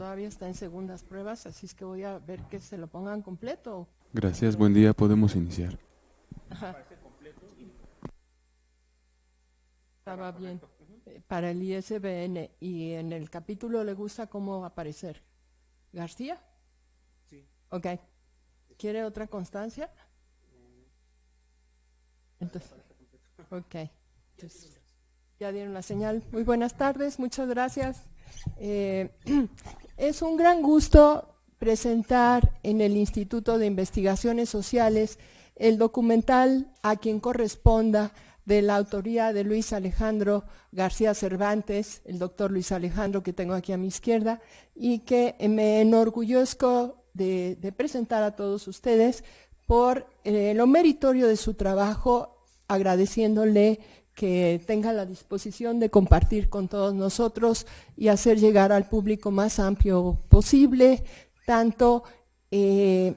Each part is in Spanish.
todavía está en segundas pruebas, así es que voy a ver que se lo pongan completo. Gracias, buen día, podemos iniciar. Ajá. Estaba bien. Para el ISBN, y en el capítulo le gusta cómo aparecer. ¿García? Sí. Ok. ¿Quiere otra constancia? Entonces, ok. Entonces, ya dieron la señal. Muy buenas tardes, muchas gracias. Es un gran gusto presentar en el Instituto de Investigaciones Sociales el documental A quien corresponda, de la autoría de Luis Alejandro García Cervantes, el doctor Luis Alejandro que tengo aquí a mi izquierda, y que me enorgullezco de presentar a todos ustedes por lo meritorio de su trabajo, agradeciéndole que tenga la disposición de compartir con todos nosotros y hacer llegar al público más amplio posible, tanto el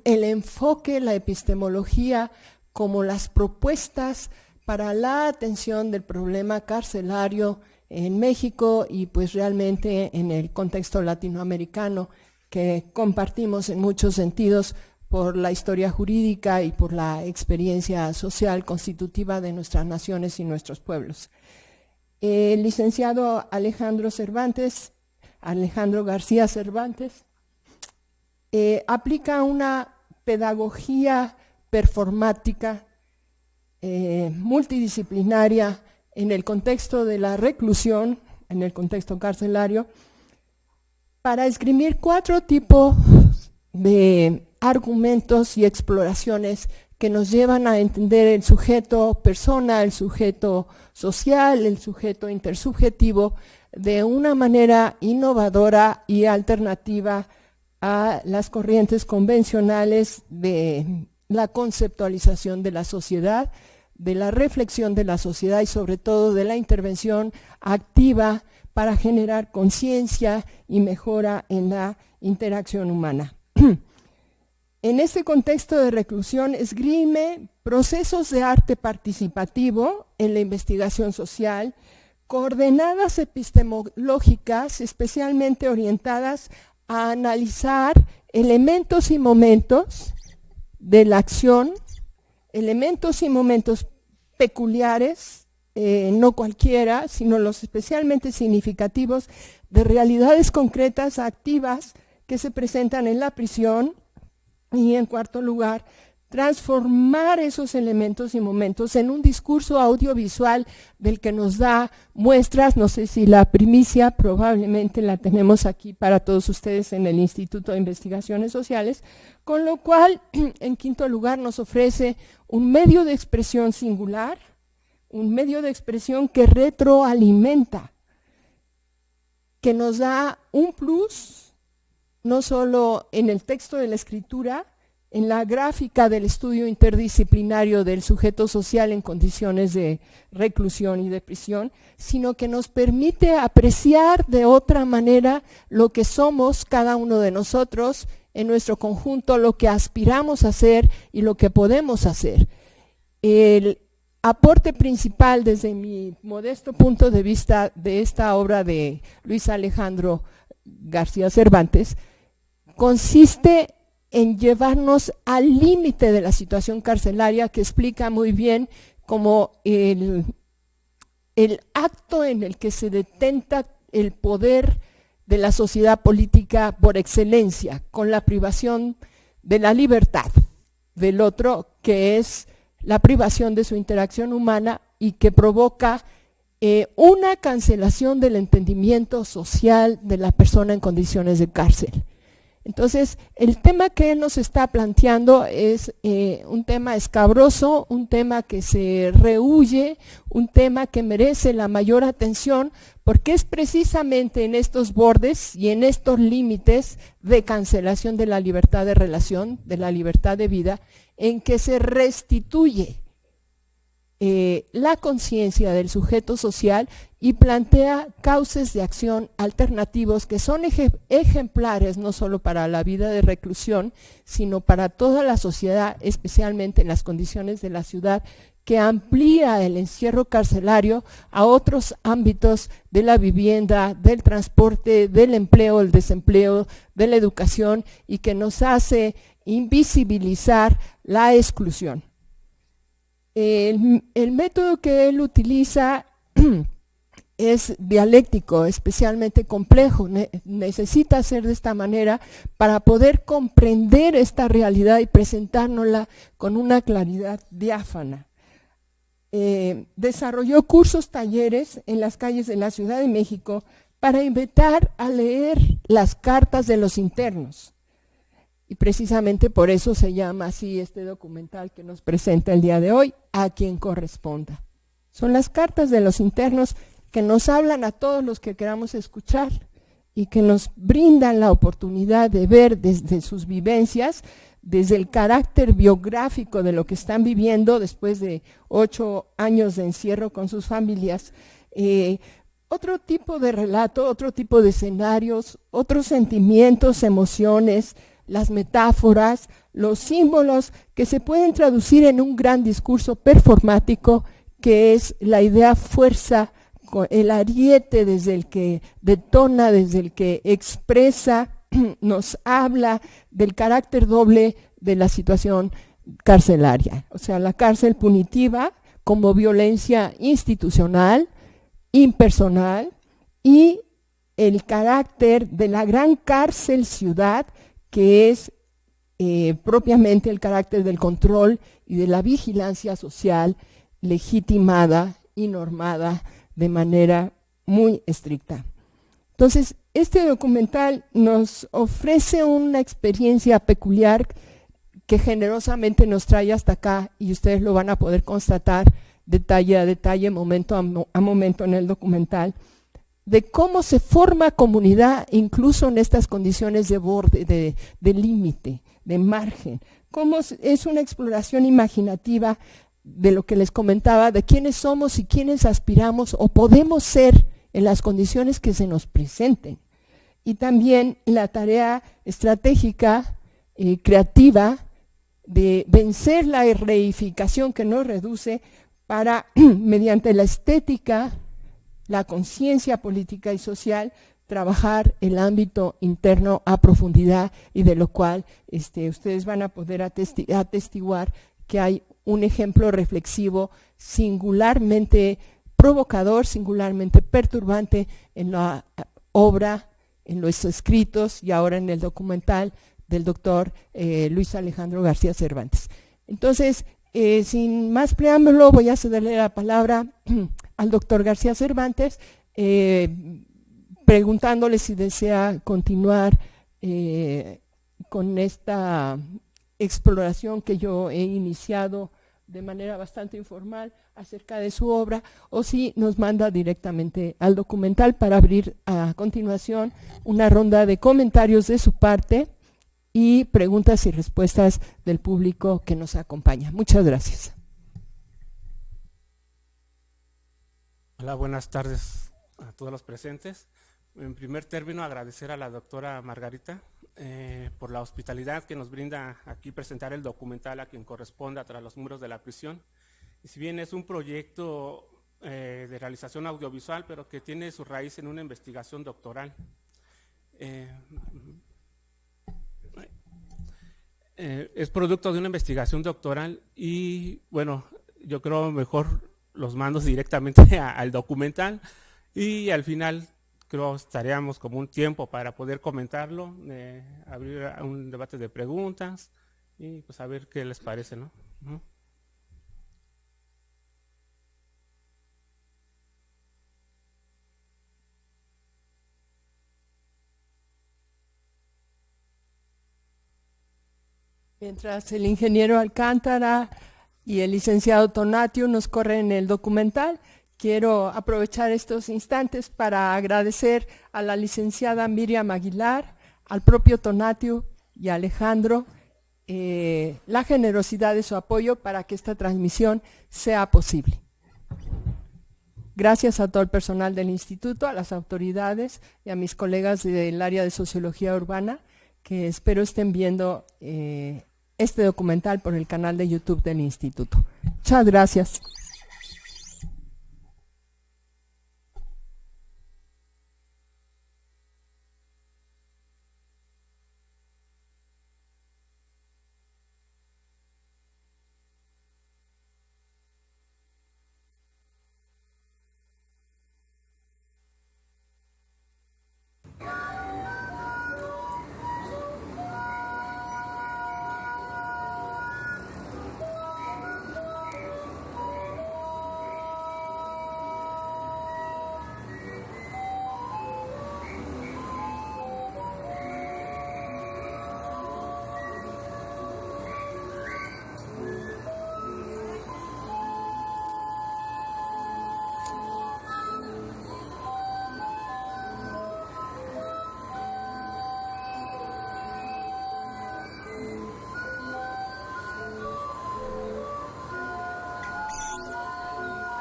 enfoque, la epistemología, como las propuestas para la atención del problema carcelario en México y pues realmente en el contexto latinoamericano que compartimos en muchos sentidos por la historia jurídica y por la experiencia social constitutiva de nuestras naciones y nuestros pueblos. El licenciado Alejandro García Cervantes, aplica una pedagogía performática multidisciplinaria en el contexto de la reclusión, en el contexto carcelario, para esgrimir 4 tipos de argumentos y exploraciones que nos llevan a entender el sujeto persona, el sujeto social, el sujeto intersubjetivo de una manera innovadora y alternativa a las corrientes convencionales de la conceptualización de la sociedad, de la reflexión de la sociedad y sobre todo de la intervención activa para generar conciencia y mejora en la interacción humana. En este contexto de reclusión esgrime procesos de arte participativo en la investigación social, coordenadas epistemológicas especialmente orientadas a analizar elementos y momentos de la acción, elementos y momentos peculiares, no cualquiera, sino los especialmente significativos de realidades concretas, activas, que se presentan en la prisión. Y en cuarto lugar, transformar esos elementos y momentos en un discurso audiovisual del que nos da muestras. No sé si la primicia, probablemente la tenemos aquí para todos ustedes en el Instituto de Investigaciones Sociales, con lo cual, en quinto lugar, nos ofrece un medio de expresión singular, un medio de expresión que retroalimenta, que nos da un plus, no solo en el texto de la escritura, en la gráfica del estudio interdisciplinario del sujeto social en condiciones de reclusión y de prisión, sino que nos permite apreciar de otra manera lo que somos cada uno de nosotros en nuestro conjunto, lo que aspiramos a hacer y lo que podemos hacer. El aporte principal desde mi modesto punto de vista de esta obra de Luis Alejandro García Cervantes consiste en llevarnos al límite de la situación carcelaria, que explica muy bien como el acto en el que se detenta el poder de la sociedad política por excelencia, con la privación de la libertad del otro, que es la privación de su interacción humana y que provoca una cancelación del entendimiento social de la persona en condiciones de cárcel. Entonces, el tema que él nos está planteando es un tema escabroso, un tema que se rehúye, un tema que merece la mayor atención, porque es precisamente en estos bordes y en estos límites de cancelación de la libertad de relación, de la libertad de vida, en que se restituye la conciencia del sujeto social y plantea cauces de acción alternativos que son ejemplares no solo para la vida de reclusión, sino para toda la sociedad, especialmente en las condiciones de la ciudad que amplía el encierro carcelario a otros ámbitos de la vivienda, del transporte, del empleo, el desempleo, de la educación, y que nos hace invisibilizar la exclusión. El método que él utiliza es dialéctico, especialmente complejo. Necesita ser de esta manera para poder comprender esta realidad y presentárnosla con una claridad diáfana. Desarrolló cursos, talleres en las calles de la Ciudad de México para invitar a leer las cartas de los internos. Y precisamente por eso se llama así este documental que nos presenta el día de hoy, A quien corresponda. Son las cartas de los internos que nos hablan a todos los que queramos escuchar y que nos brindan la oportunidad de ver desde sus vivencias, desde el carácter biográfico de lo que están viviendo después de 8 años de encierro con sus familias, otro tipo de relato, otro tipo de escenarios, otros sentimientos, emociones, las metáforas, los símbolos que se pueden traducir en un gran discurso performático que es la idea fuerza, el ariete desde el que detona, desde el que expresa, nos habla del carácter doble de la situación carcelaria. O sea, la cárcel punitiva como violencia institucional, impersonal, y el carácter de la gran cárcel ciudad, que es propiamente el carácter del control y de la vigilancia social legitimada y normada de manera muy estricta. Entonces, este documental nos ofrece una experiencia peculiar que generosamente nos trae hasta acá, y ustedes lo van a poder constatar detalle a detalle, momento a momento en el documental, de cómo se forma comunidad incluso en estas condiciones de borde, de límite, de margen. Cómo es una exploración imaginativa de lo que les comentaba, de quiénes somos y quiénes aspiramos o podemos ser en las condiciones que se nos presenten. Y también la tarea estratégica, creativa, de vencer la reificación que nos reduce para, mediante la estética, la conciencia política y social, trabajar el ámbito interno a profundidad, y de lo cual ustedes van a poder atestiguar que hay un ejemplo reflexivo singularmente provocador, singularmente perturbante en la obra, en los escritos y ahora en el documental del doctor Luis Alejandro García Cervantes. Entonces, sin más preámbulo, voy a cederle la palabra al doctor García Cervantes, preguntándole si desea continuar con esta exploración que yo he iniciado de manera bastante informal acerca de su obra, o si nos manda directamente al documental para abrir a continuación una ronda de comentarios de su parte y preguntas y respuestas del público que nos acompaña. Muchas gracias. Hola, buenas tardes a todos los presentes. En primer término, agradecer a la doctora Margarita por la hospitalidad que nos brinda aquí presentar el documental A quien corresponda tras los muros de la prisión. Y si bien es un proyecto de realización audiovisual, pero que tiene su raíz en una investigación doctoral. Es producto de una investigación doctoral y, bueno, yo creo mejor los mando directamente al documental, y al final creo estaríamos como un tiempo para poder comentarlo, abrir un debate de preguntas y pues a ver qué les parece, ¿no? Mientras el ingeniero Alcántara y el licenciado Tonatiuh nos corren el documental, quiero aprovechar estos instantes para agradecer a la licenciada Miriam Aguilar, al propio Tonatiuh y a Alejandro la generosidad de su apoyo para que esta transmisión sea posible. Gracias a todo el personal del instituto, a las autoridades y a mis colegas del área de Sociología Urbana, que espero estén viendo este documental por el canal de YouTube del instituto. Muchas Muchas gracias.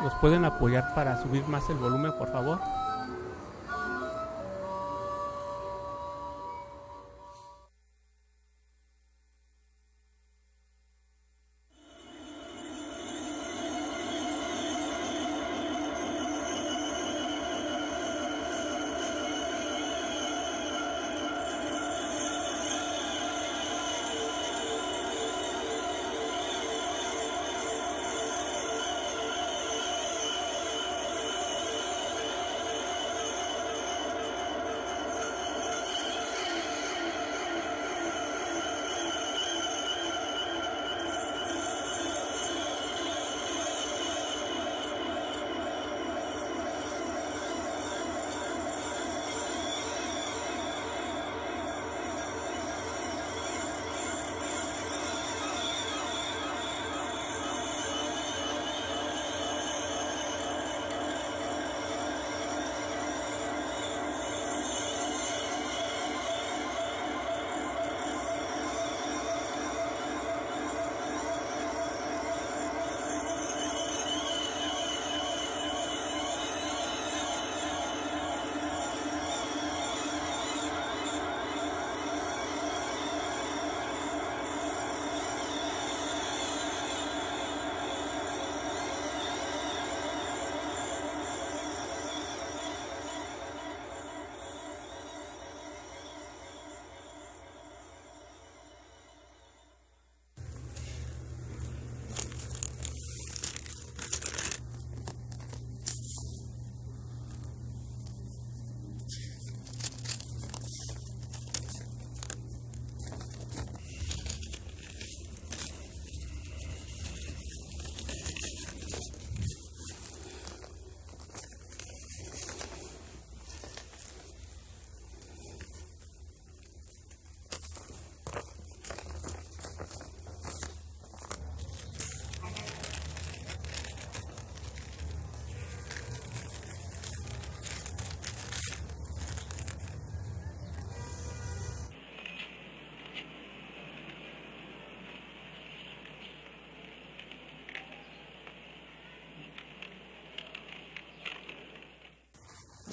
¿Nos pueden apoyar para subir más el volumen, por favor?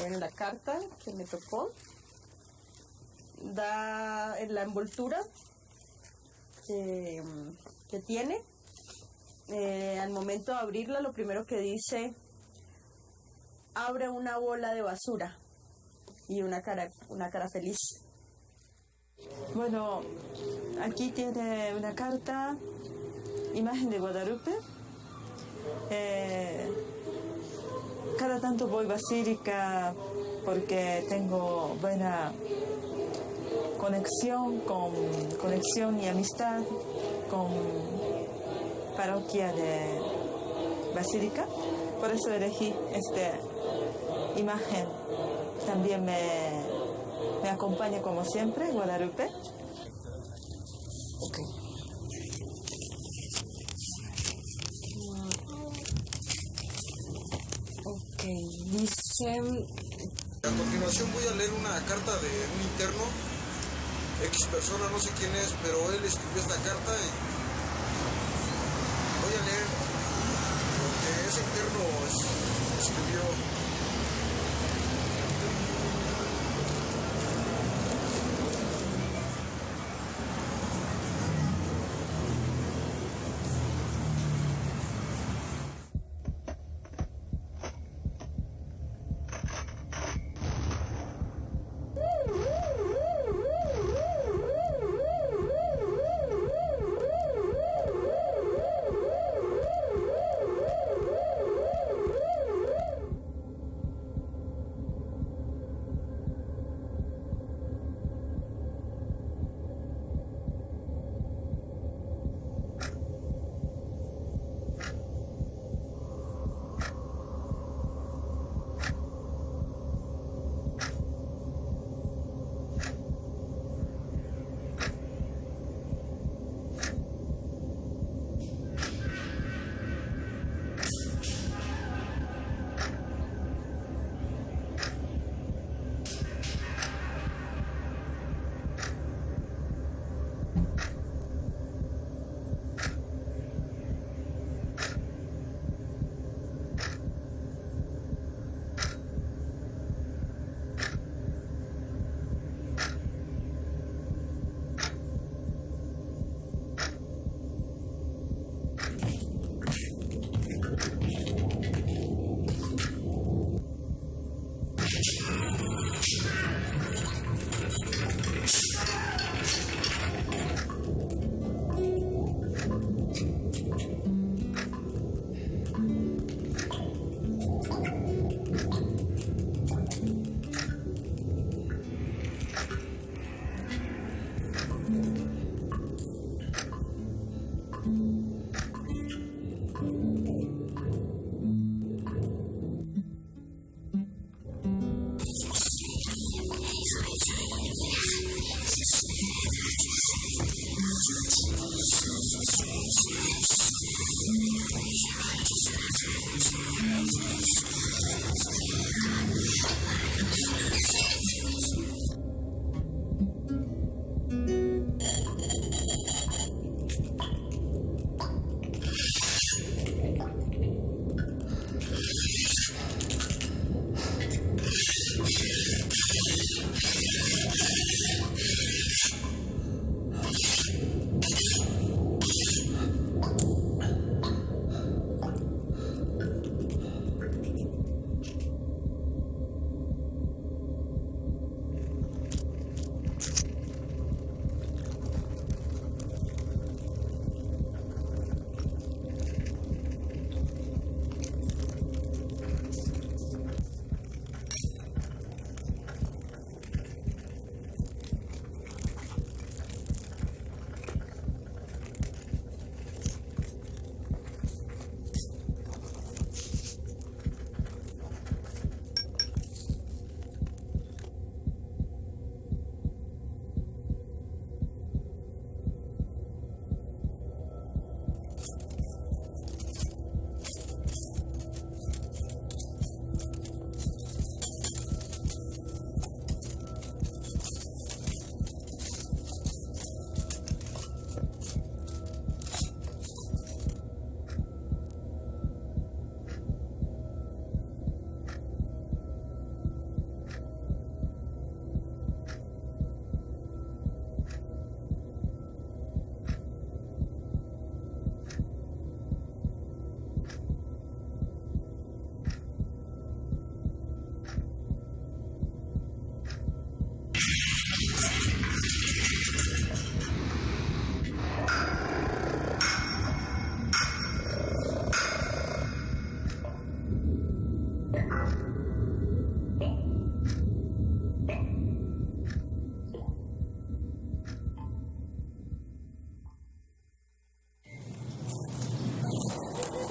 Bueno, la carta que me tocó da en la envoltura que tiene. Al momento de abrirla, lo primero que dice, abre una bola de basura y una cara feliz. Bueno, aquí tiene una carta, imagen de Guadalupe. Cada tanto voy a Basílica porque tengo buena conexión y amistad con parroquia de Basílica. Por eso elegí esta imagen. También me acompaña como siempre Guadalupe. Okay. Dice... A continuación voy a leer una carta de un interno, X persona, no sé quién es, pero él escribió esta carta y voy a leer lo que ese interno escribió.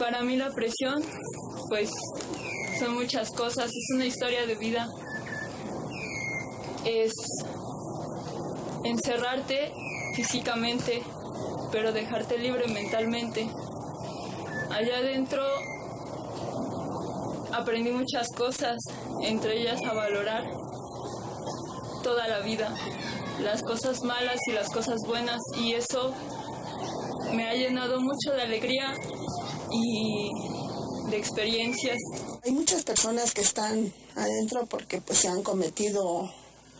Para mí la prisión, pues, son muchas cosas, es una historia de vida. Es encerrarte físicamente, pero dejarte libre mentalmente. Allá adentro aprendí muchas cosas, entre ellas a valorar toda la vida, las cosas malas y las cosas buenas, y eso me ha llenado mucho de alegría y de experiencias. Hay muchas personas que están adentro porque pues se han cometido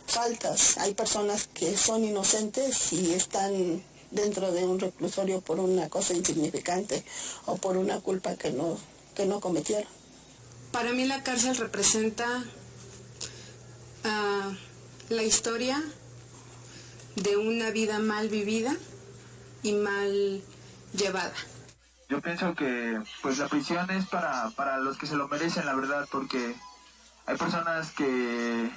faltas. Hay personas que son inocentes y están dentro de un reclusorio por una cosa insignificante o por una culpa que no cometieron. Para mí la cárcel representa la historia de una vida mal vivida y mal llevada. Yo pienso que pues la prisión es para los que se lo merecen, la verdad, porque hay personas que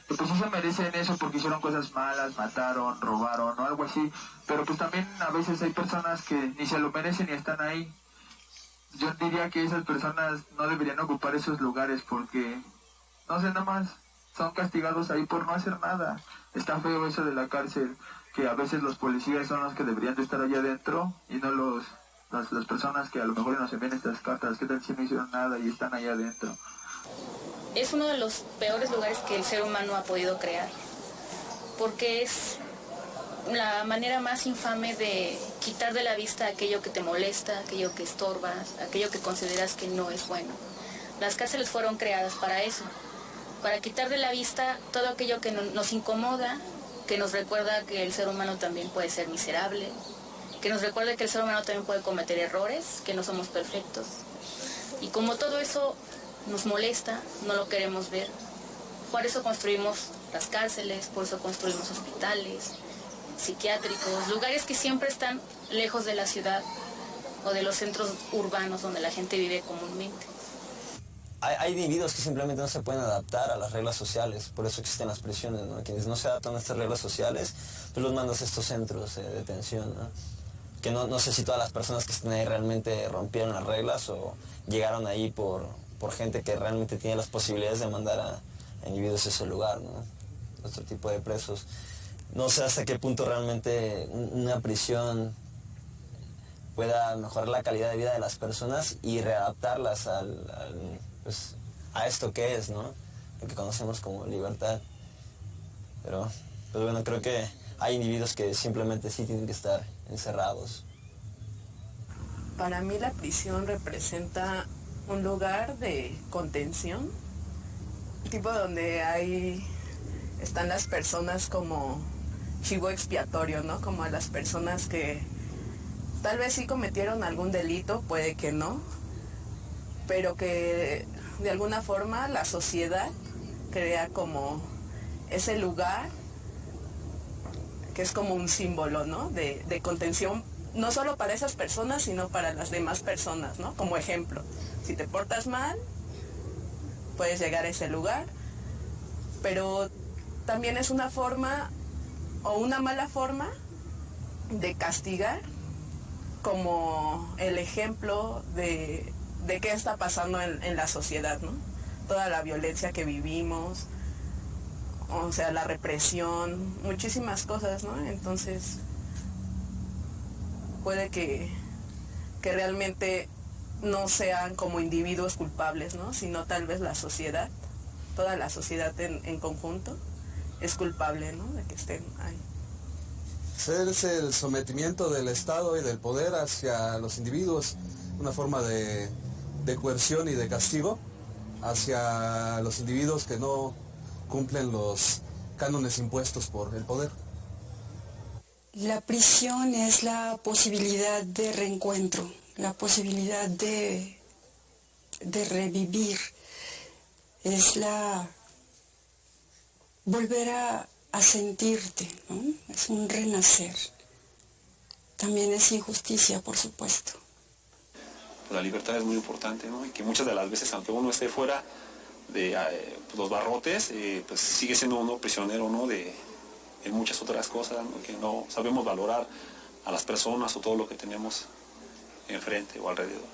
pues sí se merecen eso porque hicieron cosas malas, mataron, robaron o algo así, pero pues también a veces hay personas que ni se lo merecen y están ahí. Yo diría que esas personas no deberían ocupar esos lugares porque, no sé, nada más son castigados ahí por no hacer nada. Está feo eso de la cárcel, que a veces los policías son los que deberían de estar allá adentro y no las personas que a lo mejor nos envían estas cartas, que tal si no hicieron nada y están allá adentro. Es uno de los peores lugares que el ser humano ha podido crear, porque es la manera más infame de quitar de la vista aquello que te molesta, aquello que estorbas, aquello que consideras que no es bueno. Las cárceles fueron creadas para eso, para quitar de la vista todo aquello que nos incomoda, que nos recuerda que el ser humano también puede ser miserable, que nos recuerda que el ser humano también puede cometer errores, que no somos perfectos. Y como todo eso nos molesta, no lo queremos ver. Por eso construimos las cárceles, por eso construimos hospitales, psiquiátricos, lugares que siempre están lejos de la ciudad o de los centros urbanos donde la gente vive comúnmente. Hay individuos que simplemente no se pueden adaptar a las reglas sociales, por eso existen las prisiones, ¿no? Quienes no se adaptan a estas reglas sociales, pues los mandas a estos centros de detención, ¿no? Que no sé si todas las personas que están ahí realmente rompieron las reglas o llegaron ahí por gente que realmente tiene las posibilidades de mandar a individuos a ese lugar, ¿no? Otro tipo de presos. No sé hasta qué punto realmente una prisión pueda mejorar la calidad de vida de las personas y readaptarlas pues, a esto que es, ¿no? Lo que conocemos como libertad. Pero, pues bueno, creo que hay individuos que simplemente sí tienen que estar encerrados. Para mí la prisión representa un lugar de contención, tipo donde están las personas como chivo expiatorio, ¿no? Como a las personas que tal vez sí cometieron algún delito, puede que no, pero que de alguna forma la sociedad crea como ese lugar que es como un símbolo, ¿no? De contención, no solo para esas personas, sino para las demás personas, ¿no? Como ejemplo, si te portas mal, puedes llegar a ese lugar, pero también es una forma o una mala forma de castigar, como el ejemplo de qué está pasando en la sociedad, ¿no? Toda la violencia que vivimos, o sea, la represión, muchísimas cosas, ¿no? Entonces, puede que realmente no sean como individuos culpables, ¿no? Sino tal vez la sociedad, toda la sociedad en conjunto es culpable, ¿no? De que estén ahí. Es el sometimiento del Estado y del poder hacia los individuos, una forma de coerción y de castigo hacia los individuos que no cumplen los cánones impuestos por el poder. La prisión es la posibilidad de reencuentro, la posibilidad de revivir, es volver a sentirte, ¿no? Es un renacer. También es injusticia, por supuesto. La libertad es muy importante, ¿no? Y que muchas de las veces, aunque uno esté fuera de los barrotes, pues sigue siendo uno prisionero, ¿no? En muchas otras cosas, ¿no? Que no sabemos valorar a las personas o todo lo que tenemos enfrente o alrededor.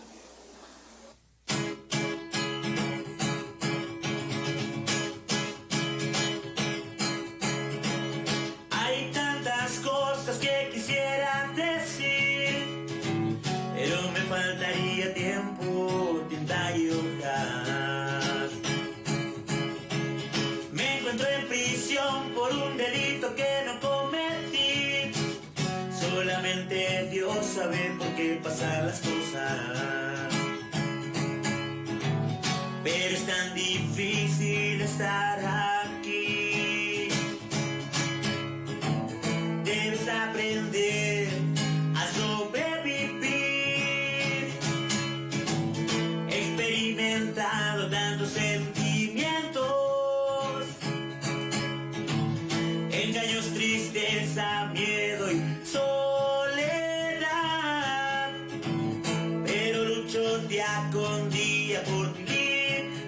solamente Dios sabe por qué pasan las cosas. Pero es tan difícil estar aquí. Debes aprender a sobrevivir, experimentando tantos sentimientos, engaños, tristeza, miedo y soledad. Pero lucho día con día por mi libertad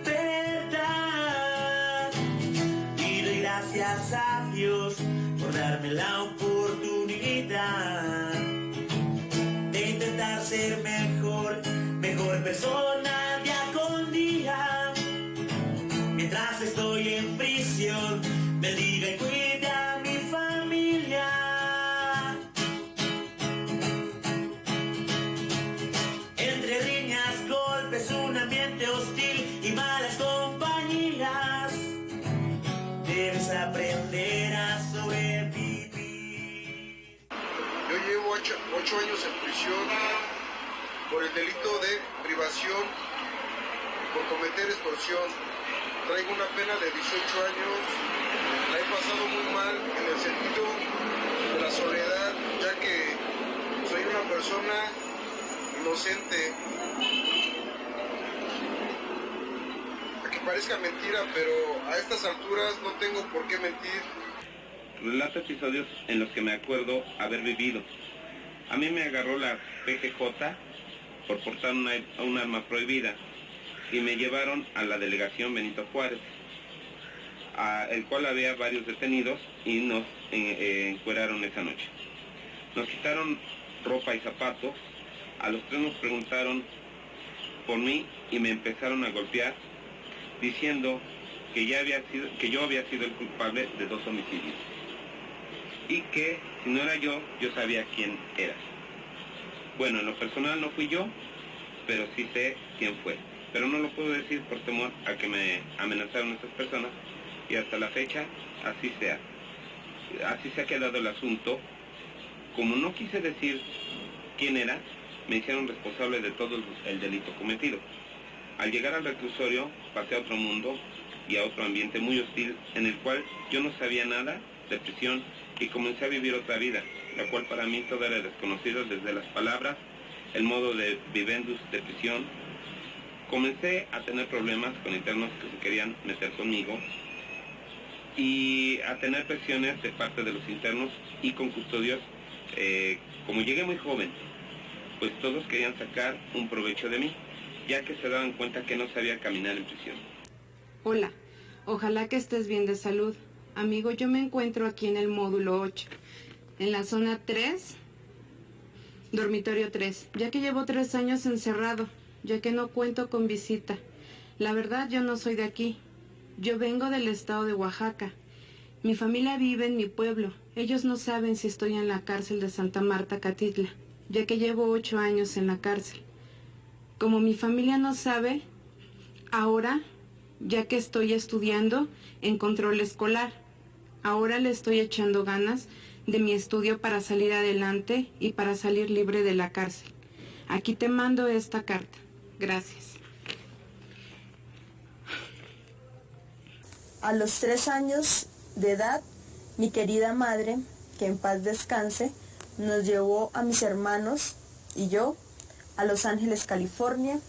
y doy gracias a Dios por darme la oportunidad de intentar ser mejor persona día con día. Mientras estoy en prisión, bendiga y cuida a mi familia. Entre riñas, golpes, un ambiente hostil y malas compañías, debes aprender a sobrevivir. Yo llevo 8 años en prisión por el delito de privación por cometer extorsión. Traigo una pena de 18 años. La he pasado muy mal en el sentido de la soledad, ya que soy una persona inocente. Aunque parezca mentira, pero a estas alturas no tengo por qué mentir. Relato episodios en los que me acuerdo haber vivido. A mí me agarró la PGJ por portar un arma prohibida y me llevaron a la delegación Benito Juárez, el cual había varios detenidos y nos encueraron esa noche. Nos quitaron ropa y zapatos, a los 3 nos preguntaron por mí y me empezaron a golpear diciendo que yo había sido el culpable de 2 homicidios y que si no era yo sabía quién era. Bueno, en lo personal no fui yo, pero sí sé quién fue. Pero no lo puedo decir por temor a que me amenazaron estas personas y hasta la fecha así sea. Así se ha quedado el asunto. Como no quise decir quién era, me hicieron responsable de todo el delito cometido. Al llegar al reclusorio pasé a otro mundo y a otro ambiente muy hostil en el cual yo no sabía nada de prisión y comencé a vivir otra vida, la cual para mí todo era desconocido, desde las palabras, el modo de vivendus de prisión. Comencé a tener problemas con internos que se querían meter conmigo y a tener presiones de parte de los internos y con custodios. Como llegué muy joven, pues todos querían sacar un provecho de mí, ya que se daban cuenta que no sabía caminar en prisión. Hola, ojalá que estés bien de salud. Amigo, yo me encuentro aquí en el módulo 8, en la zona 3, dormitorio 3, ya que llevo 3 años encerrado, ya que no cuento con visita. La verdad, yo no soy de aquí. Yo vengo del estado de Oaxaca. Mi familia vive en mi pueblo. Ellos no saben si estoy en la cárcel de Santa Marta, Catitla, ya que llevo 8 años en la cárcel. Como mi familia no sabe, ahora, ya que estoy estudiando en control escolar, ahora le estoy echando ganas de mi estudio para salir adelante y para salir libre de la cárcel. Aquí te mando esta carta. Gracias. A los 3 años de edad, mi querida madre, que en paz descanse, nos llevó a mis hermanos y yo a Los Ángeles, California,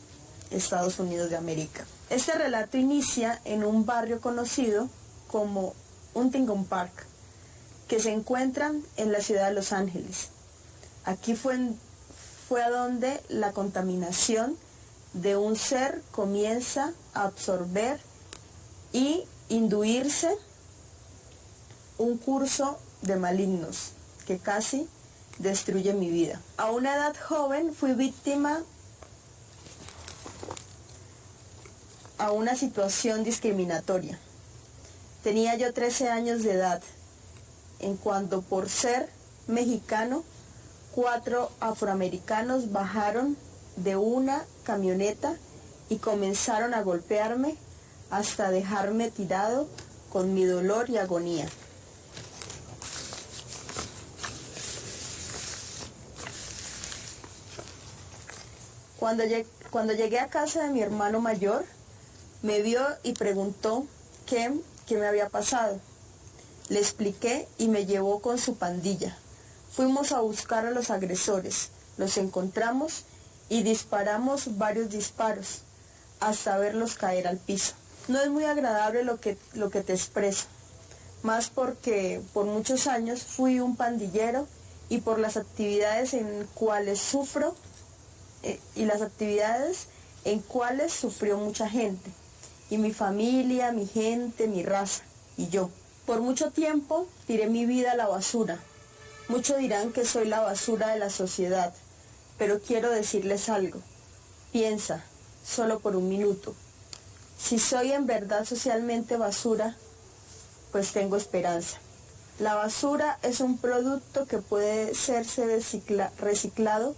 Estados Unidos de América. Este relato inicia en un barrio conocido como Huntington Park, que se encuentra en la ciudad de Los Ángeles. Aquí fue a donde la contaminación de un ser comienza a absorber y induirse un curso de malignos que casi destruye mi vida. A una edad joven fui víctima a una situación discriminatoria. Tenía yo 13 años de edad, en cuanto por ser mexicano, 4 afroamericanos bajaron de una camioneta y comenzaron a golpearme hasta dejarme tirado con mi dolor y agonía. Cuando llegué a casa de mi hermano mayor, me vio y preguntó qué me había pasado. Le expliqué y me llevó con su pandilla. Fuimos a buscar a los agresores, los encontramos y disparamos varios disparos hasta verlos caer al piso. No es muy agradable lo que te expreso, más porque por muchos años fui un pandillero y por las actividades en cuales sufro y las actividades en cuales sufrió mucha gente, y mi familia, mi gente, mi raza y yo. Por mucho tiempo tiré mi vida a la basura. Muchos dirán que soy la basura de la sociedad, pero quiero decirles algo. Piensa, solo por un minuto. Si soy en verdad socialmente basura, pues tengo esperanza. La basura es un producto que puede serse reciclado,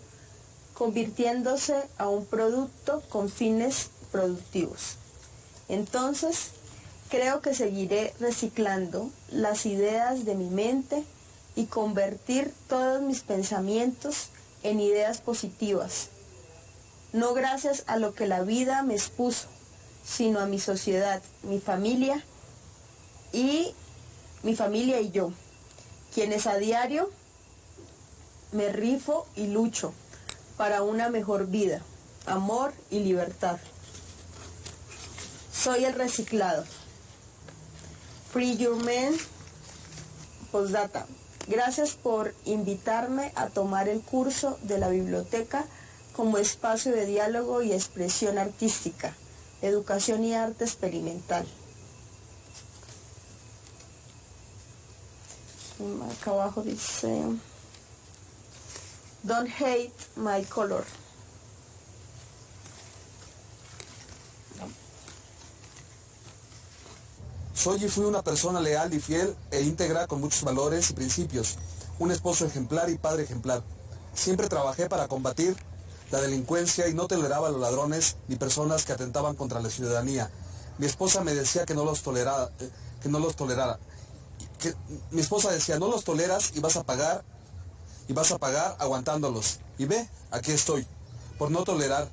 convirtiéndose a un producto con fines productivos. Entonces, creo que seguiré reciclando las ideas de mi mente y convertir todos mis pensamientos en ideas positivas. No gracias a lo que la vida me expuso, sino a mi sociedad, mi familia y yo, quienes a diario me rifo y lucho para una mejor vida, amor y libertad. Soy el reciclado. Free Your Man. Postdata. Gracias por invitarme a tomar el curso de la biblioteca como espacio de diálogo y expresión artística, educación y arte experimental. Acá abajo dice, Don't hate my color. Soy y fui una persona leal y fiel e íntegra con muchos valores y principios, un esposo ejemplar y padre ejemplar. Siempre trabajé para combatir la delincuencia y no toleraba a los ladrones ni personas que atentaban contra la ciudadanía. Mi esposa me decía que no los tolerara. Mi esposa decía, no los toleras y vas a pagar aguantándolos. Y ve, aquí estoy, por no tolerar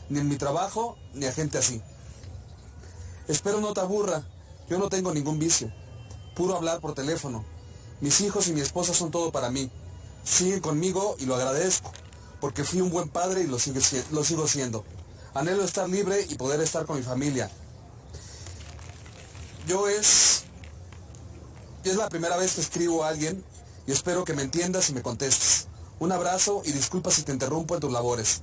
ni en mi trabajo ni a gente así. Espero no te aburra. Yo no tengo ningún vicio, puro hablar por teléfono. Mis hijos y mi esposa son todo para mí. Siguen conmigo y lo agradezco, porque fui un buen padre y lo sigo siendo. Anhelo estar libre y poder estar con mi familia. Es la primera vez que escribo a alguien y espero que me entiendas y me contestes. Un abrazo y disculpa si te interrumpo en tus labores.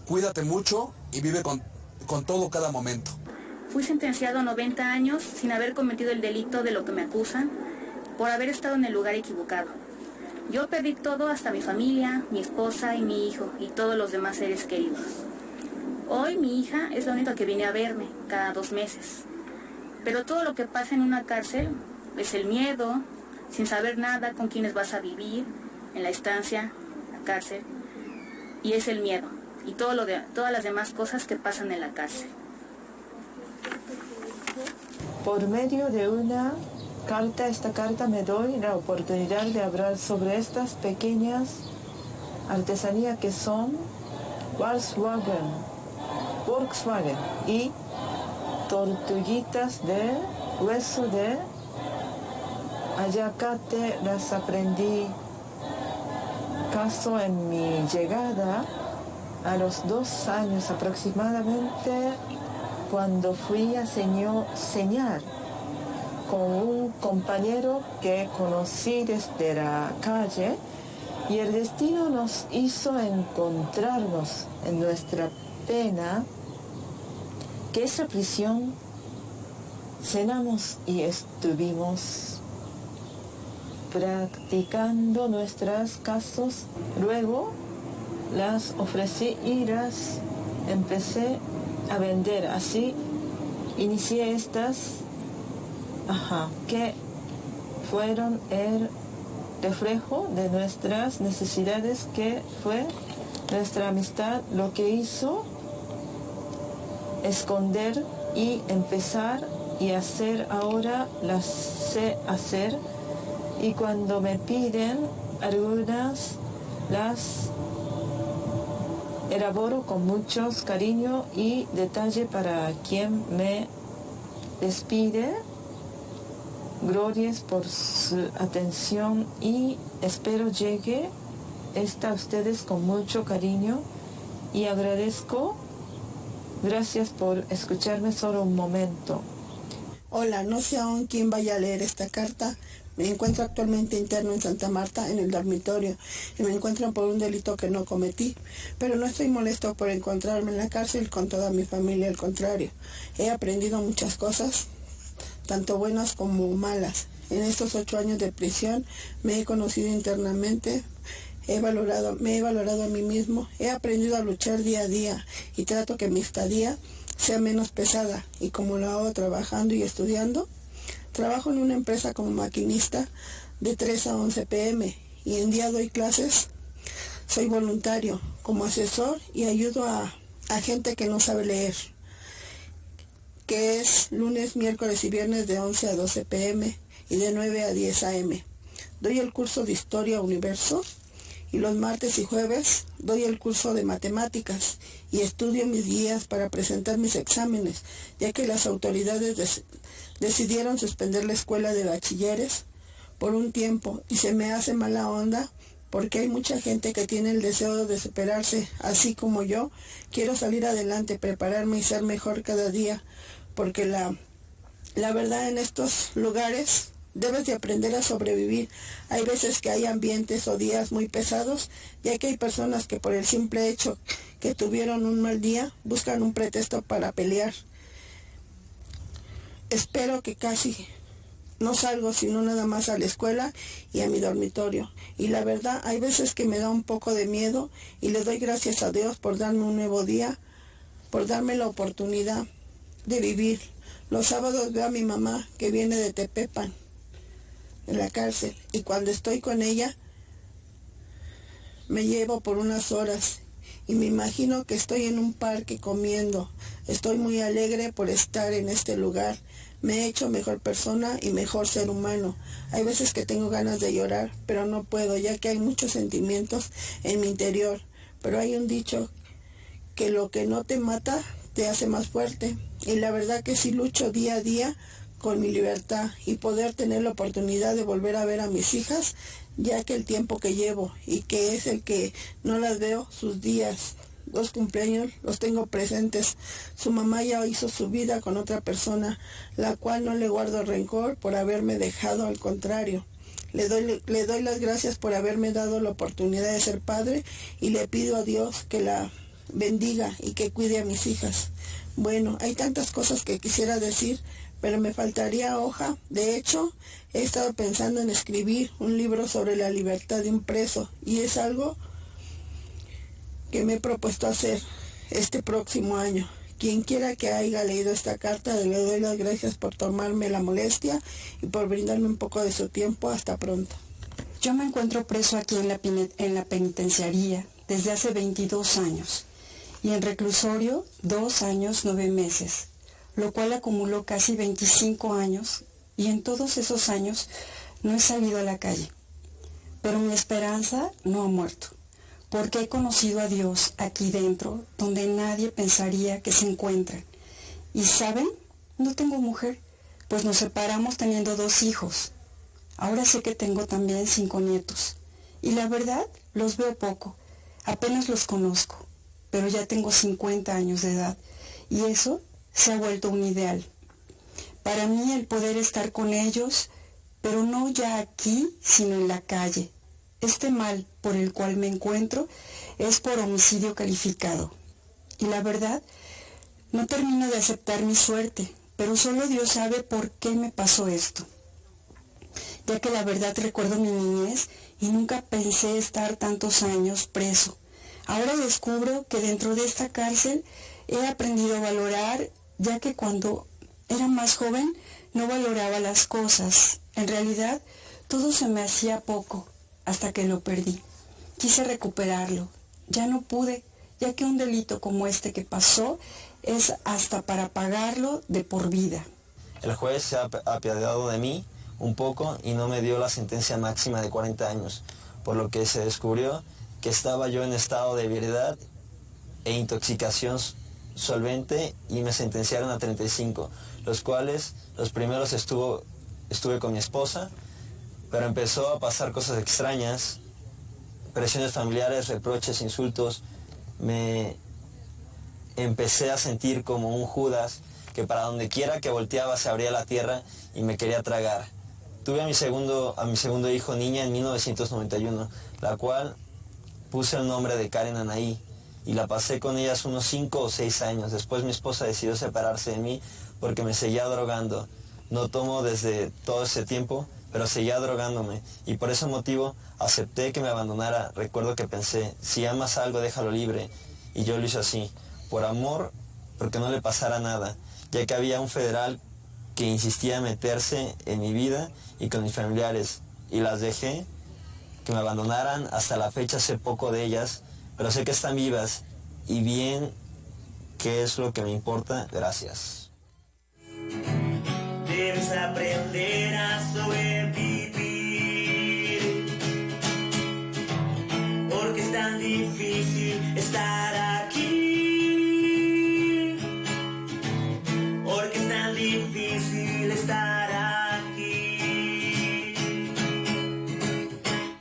Cuídate mucho y vive con todo cada momento. Fui sentenciado a 90 años sin haber cometido el delito de lo que me acusan, por haber estado en el lugar equivocado. Yo perdí todo, hasta mi familia, mi esposa y mi hijo, y todos los demás seres queridos. Hoy mi hija es la única que viene a verme cada 2 meses. Pero todo lo que pasa en una cárcel es el miedo, sin saber nada con quiénes vas a vivir, en la estancia, la cárcel, y es el miedo, y todas las demás cosas que pasan en la cárcel. Por medio de esta carta me doy la oportunidad de hablar sobre estas pequeñas artesanías que son Volkswagen y tortuguitas de hueso de ayacate. Las aprendí caso en mi llegada a los 2 años aproximadamente, cuando fui a señar con un compañero que conocí desde la calle, y el destino nos hizo encontrarnos en nuestra pena, que esa prisión cenamos y estuvimos practicando nuestros casos. Luego las ofrecí y las empecé a vender. Así inicié estas, que fueron el reflejo de nuestras necesidades, que fue nuestra amistad lo que hizo esconder y empezar y hacer. Ahora las sé hacer, y cuando me piden algunas las Elaboro con mucho cariño y detalle para quien me despide. Gracias por su atención y espero llegue a ustedes con mucho cariño y agradezco. Gracias por escucharme solo un momento. Hola, no sé aún quién vaya a leer esta carta. Me encuentro actualmente interno en Santa Marta, en el dormitorio, y me encuentran por un delito que no cometí. Pero no estoy molesto por encontrarme en la cárcel con toda mi familia, al contrario. He aprendido muchas cosas, tanto buenas como malas. En estos 8 años de prisión me he conocido internamente, me he valorado a mí mismo, he aprendido a luchar día a día y trato que mi estadía sea menos pesada, y como lo hago trabajando y estudiando. Trabajo en una empresa como maquinista de 3 a 11 p.m. y en día doy clases. Soy voluntario como asesor y ayudo a gente que no sabe leer, que es lunes, miércoles y viernes de 11 a 12 p.m. y de 9 a 10 a.m. Doy el curso de Historia Universo y los martes y jueves doy el curso de Matemáticas y estudio mis guías para presentar mis exámenes, ya que las autoridades decidieron suspender la escuela de bachilleres por un tiempo y se me hace mala onda porque hay mucha gente que tiene el deseo de superarse, así como yo. Quiero salir adelante, prepararme y ser mejor cada día, porque la verdad en estos lugares debes de aprender a sobrevivir. Hay veces que hay ambientes o días muy pesados, ya que hay personas que por el simple hecho que tuvieron un mal día buscan un pretexto para pelear. Espero que casi no salgo sino nada más a la escuela y a mi dormitorio. Y la verdad, hay veces que me da un poco de miedo y le doy gracias a Dios por darme un nuevo día, por darme la oportunidad de vivir. Los sábados veo a mi mamá que viene de Tepepan, en la cárcel, y cuando estoy con ella me llevo por unas horas y me imagino que estoy en un parque comiendo. Estoy muy alegre por estar en este lugar. Me he hecho mejor persona y mejor ser humano. Hay veces que tengo ganas de llorar, pero no puedo, ya que hay muchos sentimientos en mi interior. Pero hay un dicho que lo que no te mata te hace más fuerte. Y la verdad que sí lucho día a día con mi libertad y poder tener la oportunidad de volver a ver a mis hijas, ya que el tiempo que llevo y que es el que no las veo, sus días, 2 cumpleaños, los tengo presentes. Su mamá ya hizo su vida con otra persona, la cual no le guardo rencor por haberme dejado, al contrario. Le doy las gracias por haberme dado la oportunidad de ser padre y le pido a Dios que la bendiga y que cuide a mis hijas. Bueno, hay tantas cosas que quisiera decir, pero me faltaría hoja. De hecho, he estado pensando en escribir un libro sobre la libertad de un preso y es algo que me he propuesto hacer este próximo año. Quien quiera que haya leído esta carta, le doy las gracias por tomarme la molestia y por brindarme un poco de su tiempo. Hasta pronto. Yo me encuentro preso aquí en la penitenciaría desde hace 22 años y en reclusorio 2 años 9 meses, lo cual acumuló casi 25 años y en todos esos años no he salido a la calle. Pero mi esperanza no ha muerto, porque he conocido a Dios aquí dentro, donde nadie pensaría que se encuentran. Y ¿saben? No tengo mujer, pues nos separamos teniendo 2 hijos. Ahora sé que tengo también 5 nietos. Y la verdad, los veo poco, apenas los conozco, pero ya tengo 50 años de edad, y eso se ha vuelto un ideal. Para mí el poder estar con ellos, pero no ya aquí, sino en la calle. Este mal por el cual me encuentro es por homicidio calificado. Y la verdad, no termino de aceptar mi suerte, pero solo Dios sabe por qué me pasó esto. Ya que la verdad recuerdo mi niñez y nunca pensé estar tantos años preso. Ahora descubro que dentro de esta cárcel he aprendido a valorar, ya que cuando era más joven no valoraba las cosas. En realidad, todo se me hacía poco, hasta que lo perdí. Quise recuperarlo. Ya no pude, ya que un delito como este que pasó es hasta para pagarlo de por vida. El juez se ha apiadado de mí un poco y no me dio la sentencia máxima de 40 años, por lo que se descubrió que estaba yo en estado de ebriedad e intoxicación solvente y me sentenciaron a 35, los cuales los primeros estuve con mi esposa, pero empezó a pasar cosas extrañas, presiones familiares, reproches, insultos. Me empecé a sentir como un Judas, que para donde quiera que volteaba se abría la tierra y me quería tragar. Tuve a mi segundo hijo, niña, en 1991, la cual puse el nombre de Karen Anaí, y la pasé con ellas unos 5 o 6 años. Después mi esposa decidió separarse de mí porque me seguía drogando. No tomo desde todo ese tiempo, pero seguía drogándome, y por ese motivo acepté que me abandonara. Recuerdo que pensé, si amas algo, déjalo libre, y yo lo hice así, por amor, porque no le pasara nada, ya que había un federal que insistía en meterse en mi vida y con mis familiares, y las dejé que me abandonaran. Hasta la fecha sé poco de ellas, pero sé que están vivas y bien, que es lo que me importa. Gracias. Debes aprender a sobrevivir, porque es tan difícil estar aquí, porque es tan difícil estar aquí.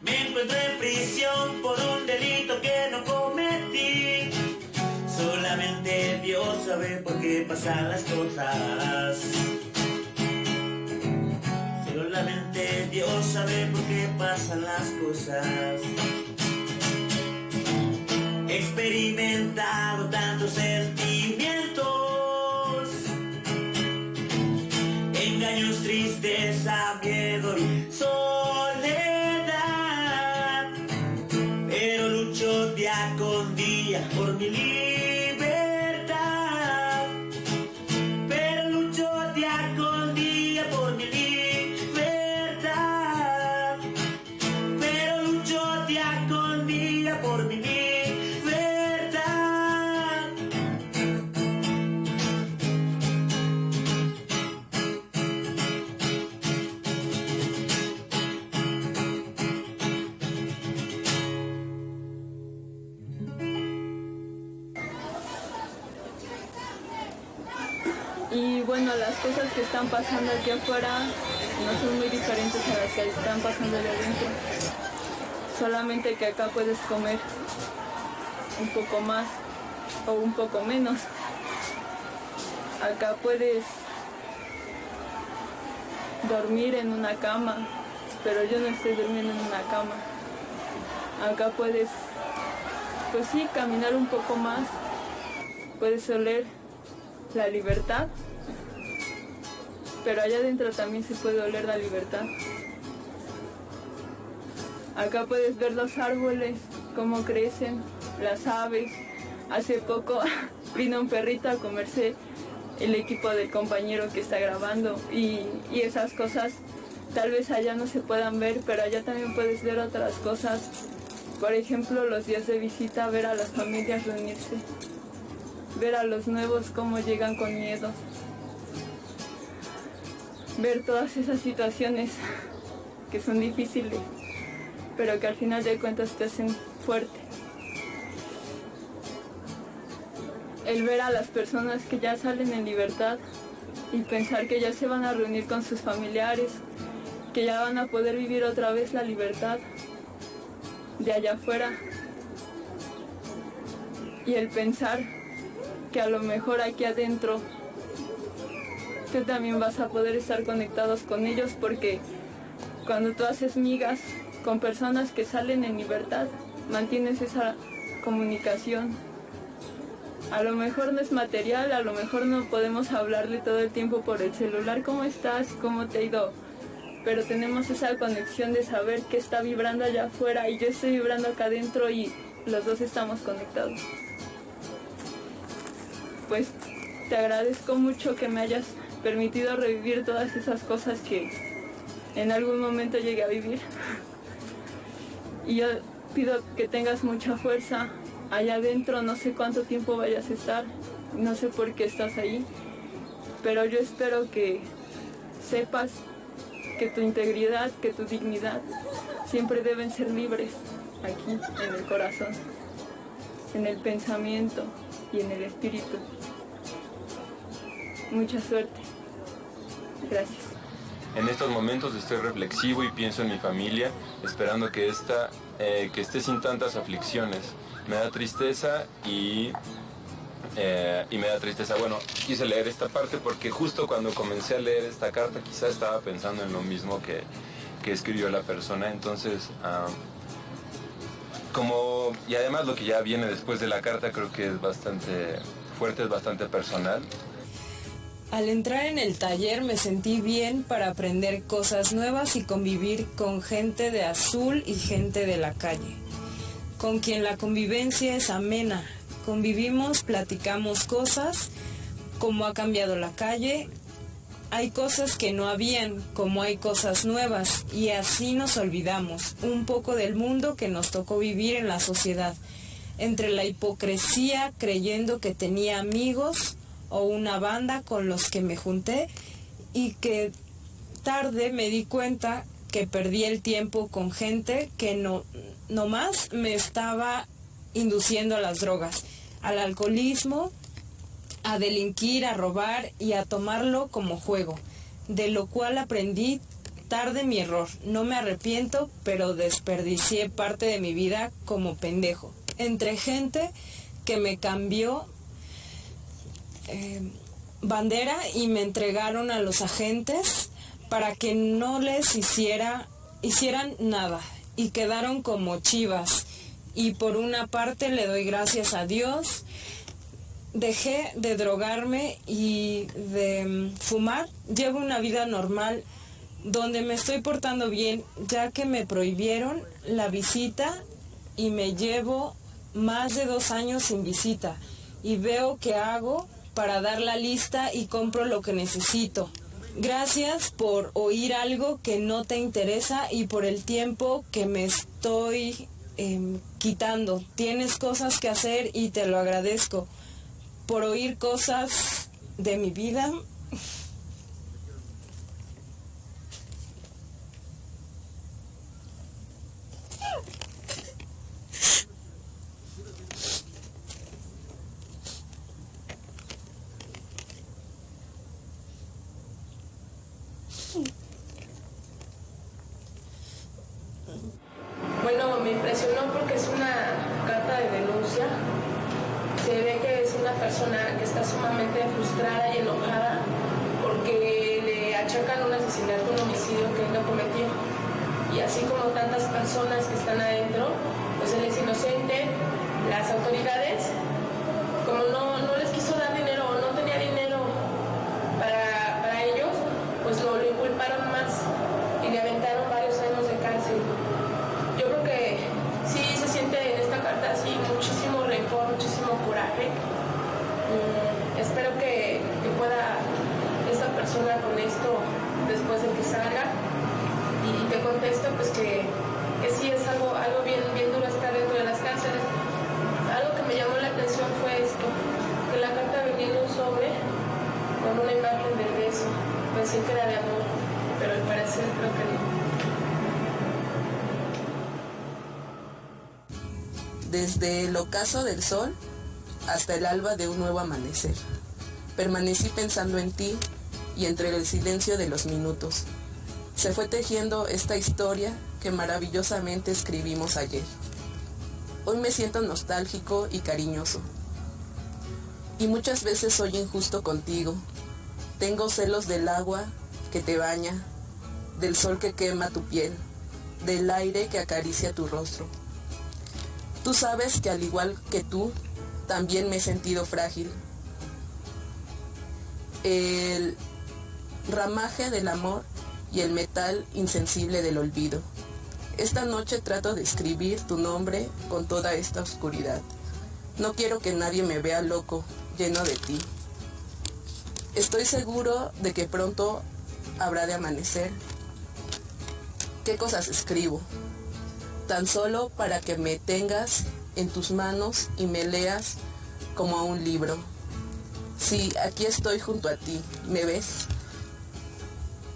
Me encuentro en prisión por un delito que no cometí. Solamente Dios sabe por qué pasan las cosas. Solamente Dios sabe por qué pasan las cosas. He experimentado tantos sentimientos, engaños, tristeza, miedo y soledad, pero lucho día con día por mi libertad, pero lucho día con día por mi libertad, pero lucho día con día por mi libertad. Y bueno, las cosas que están pasando aquí afuera no son muy diferentes a las que están pasando allá adentro. Solamente que acá puedes comer un poco más o un poco menos. Acá puedes dormir en una cama, pero yo no estoy durmiendo en una cama. Acá puedes, pues sí, caminar un poco más, puedes oler la libertad, pero allá adentro también se puede oler la libertad. Acá puedes ver los árboles, cómo crecen, las aves. Hace poco vino un perrito a comerse el equipo del compañero que está grabando, y esas cosas tal vez allá no se puedan ver, pero allá también puedes ver otras cosas. Por ejemplo, los días de visita, ver a las familias reunirse, ver a los nuevos cómo llegan con miedo, ver todas esas situaciones que son difíciles, pero que al final de cuentas te hacen fuerte. El ver a las personas que ya salen en libertad y pensar que ya se van a reunir con sus familiares, que ya van a poder vivir otra vez la libertad de allá afuera, y el pensar que a lo mejor aquí adentro tú también vas a poder estar conectados con ellos, porque cuando tú haces migas con personas que salen en libertad, mantienes esa comunicación. A lo mejor no es material, a lo mejor no podemos hablarle todo el tiempo por el celular, ¿cómo estás? ¿Cómo te ha ido? Pero tenemos esa conexión de saber que está vibrando allá afuera y yo estoy vibrando acá adentro y los dos estamos conectados. Pues te agradezco mucho que me hayas permitido revivir todas esas cosas que en algún momento llegué a vivir. Y yo pido que tengas mucha fuerza allá adentro. No sé cuánto tiempo vayas a estar, no sé por qué estás ahí, pero yo espero que sepas que tu integridad, que tu dignidad siempre deben ser libres aquí en el corazón. en el pensamiento y en el espíritu. Mucha suerte. Gracias. En estos momentos estoy reflexivo y pienso en mi familia, esperando que esté sin tantas aflicciones. Me da tristeza y me da tristeza. Bueno, quise leer esta parte porque justo cuando comencé a leer esta carta quizá estaba pensando en lo mismo que escribió la persona. Entonces, y además lo que ya viene después de la carta creo que es bastante fuerte, es bastante personal. Al entrar en el taller me sentí bien para aprender cosas nuevas y convivir con gente de azul y gente de la calle, con quien la convivencia es amena. Convivimos, platicamos cosas, cómo ha cambiado la calle. Hay cosas que no habían, como hay cosas nuevas, y así nos olvidamos un poco del mundo que nos tocó vivir en la sociedad, entre la hipocresía creyendo que tenía amigos o una banda con los que me junté y que tarde me di cuenta que perdí el tiempo con gente que no más me estaba induciendo a las drogas, al alcoholismo, a delinquir, a robar y a tomarlo como juego, de lo cual aprendí tarde mi error. No me arrepiento, pero desperdicié parte de mi vida como pendejo, entre gente que me cambió bandera y me entregaron a los agentes para que no les hicieran nada y quedaron como chivas. Y por una parte le doy gracias a Dios. Dejé de drogarme y de fumar. Llevo una vida normal donde me estoy portando bien, ya que me prohibieron la visita y me llevo más de 2 años sin visita. Y veo qué hago para dar la lista y compro lo que necesito. Gracias por oír algo que no te interesa y por el tiempo que me estoy quitando. Tienes cosas que hacer y te lo agradezco. Por oír cosas de mi vida. Bueno, me impresionó porque es una carta de denuncia. Se ve que es una persona que está sumamente frustrada y enojada porque le achacan un asesinato, un homicidio que él no cometió. Y así como tantas personas que están adentro, pues él es inocente. Las autoridades, como no les quiso dar dinero o no tenía dinero para ellos, pues lo inculparon más y le aventaron varios años de cárcel. Yo creo que sí se siente en esta carta así muchísimo rencor, muchísimo coraje. Espero que pueda esta persona con esto, después de que salga, y te contesto pues que sí es algo bien duro estar dentro de las cárceles. Algo que me llamó la atención fue esto, que la carta venía en un sobre con una imagen del beso. Pensé que era de amor, pero al parecer creo que no. Desde el ocaso del sol hasta el alba de un nuevo amanecer. Permanecí pensando en ti y entre el silencio de los minutos. Se fue tejiendo esta historia que maravillosamente escribimos ayer. Hoy me siento nostálgico y cariñoso. Y muchas veces soy injusto contigo. Tengo celos del agua que te baña, del sol que quema tu piel, del aire que acaricia tu rostro. Tú sabes que al igual que tú, también me he sentido frágil. El ramaje del amor y el metal insensible del olvido. Esta noche trato de escribir tu nombre con toda esta oscuridad. No quiero que nadie me vea loco, lleno de ti. Estoy seguro de que pronto habrá de amanecer. ¿Qué cosas escribo? Tan solo para que me tengas en tus manos y me leas como a un libro. Sí, aquí estoy junto a ti, ¿me ves?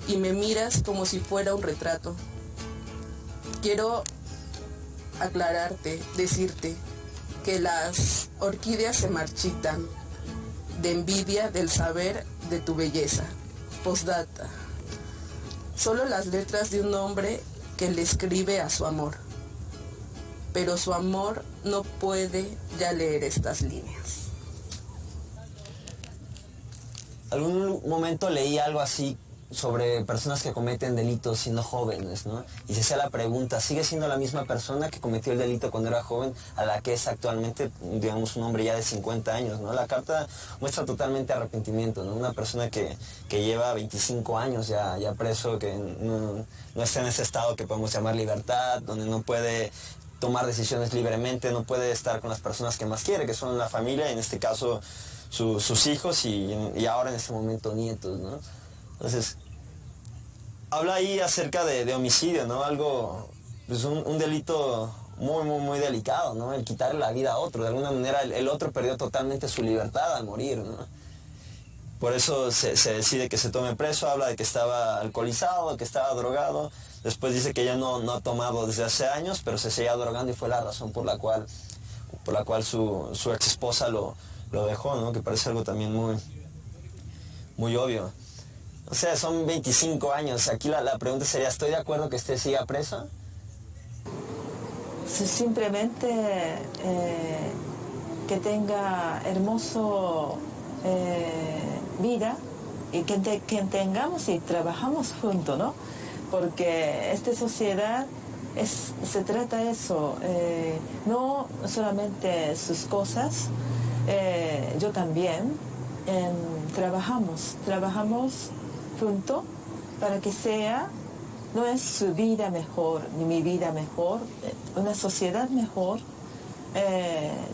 Y me miras como si fuera un retrato. Quiero aclararte, decirte que las orquídeas se marchitan, de envidia del saber de tu belleza. Postdata. Solo las letras de un hombre que le escribe a su amor. Pero su amor no puede ya leer estas líneas. Algún momento leí algo así sobre personas que cometen delitos siendo jóvenes, ¿no? Y se hacía la pregunta, ¿sigue siendo la misma persona que cometió el delito cuando era joven a la que es actualmente, digamos, un hombre ya de 50 años, ¿no? La carta muestra totalmente arrepentimiento, ¿no? Una persona que lleva 25 años ya preso, que no está en ese estado que podemos llamar libertad, donde no puede tomar decisiones libremente, no puede estar con las personas que más quiere, que son la familia, en este caso sus hijos y ahora en este momento nietos, ¿no? Entonces, habla ahí acerca de homicidio, ¿no? Algo, pues un delito muy delicado, ¿no? El quitarle la vida a otro. De alguna manera el otro perdió totalmente su libertad al morir, ¿no? Por eso se decide que se tome preso, habla de que estaba alcoholizado, de que estaba drogado. Después dice que ya no ha tomado desde hace años, pero se seguía drogando y fue la razón por la cual su ex esposa lo dejó, ¿no? Que parece algo también muy obvio. O sea, son 25 años. Aquí la pregunta sería, ¿estoy de acuerdo que usted siga preso? Simplemente que tenga hermoso vida y que tengamos y trabajamos juntos, ¿no? Porque esta sociedad se trata de eso, no solamente sus cosas, yo también trabajamos junto para que sea, no es su vida mejor, ni mi vida mejor, una sociedad mejor,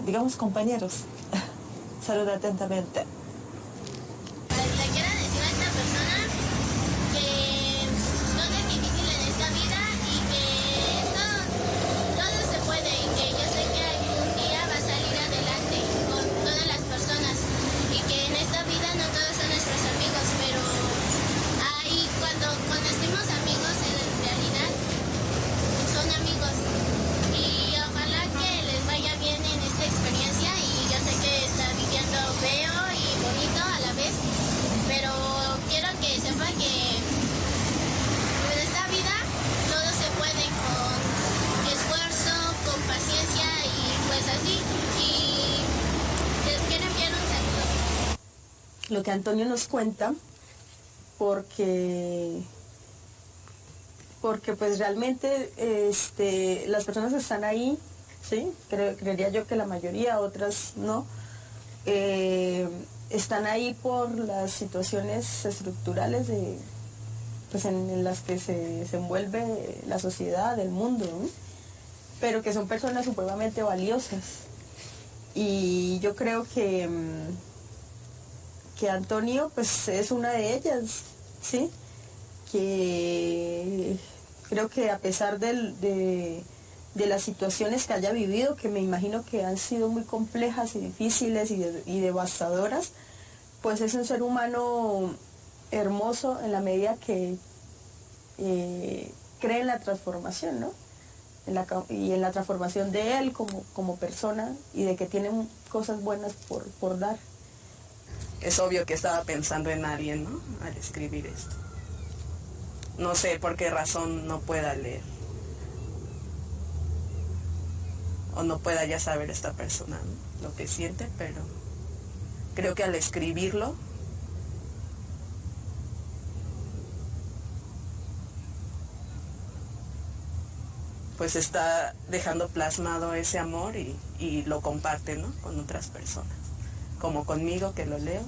digamos compañeros. Salud atentamente. Le quiero decir a esta persona que todo es difícil en esta vida y que todo se puede y que yo sé que algún día va a salir adelante con todas las personas y que en esta vida no todos son nuestros amigos, pero cuando conocimos amigos en realidad son amigos y ojalá que les vaya bien en esta experiencia y yo sé que está viviendo feo y bonito a la vez, pero quiero que sepa que en esta vida todo se puede con esfuerzo, con paciencia y pues así, y les quiero enviar un saludo. Lo que Antonio nos cuenta, porque pues realmente las personas están ahí, ¿sí? Creería yo que la mayoría, otras no, están ahí por las situaciones estructurales pues en las que se envuelve la sociedad, el mundo, ¿no? Pero que son personas supremamente valiosas. Y yo creo que Antonio pues es una de ellas, ¿sí? Que creo que a pesar de las situaciones que haya vivido, que me imagino que han sido muy complejas y difíciles y devastadoras, pues es un ser humano hermoso en la medida que cree en la transformación, ¿no? Y en la transformación de él como persona y de que tiene cosas buenas por dar. Es obvio que estaba pensando en alguien, ¿no? Al escribir esto. No sé por qué razón no pueda leer. O no pueda ya saber esta persona, ¿no? Lo que siente, pero creo que al escribirlo pues está dejando plasmado ese amor y lo comparte, ¿no? Con otras personas. Como conmigo que lo leo,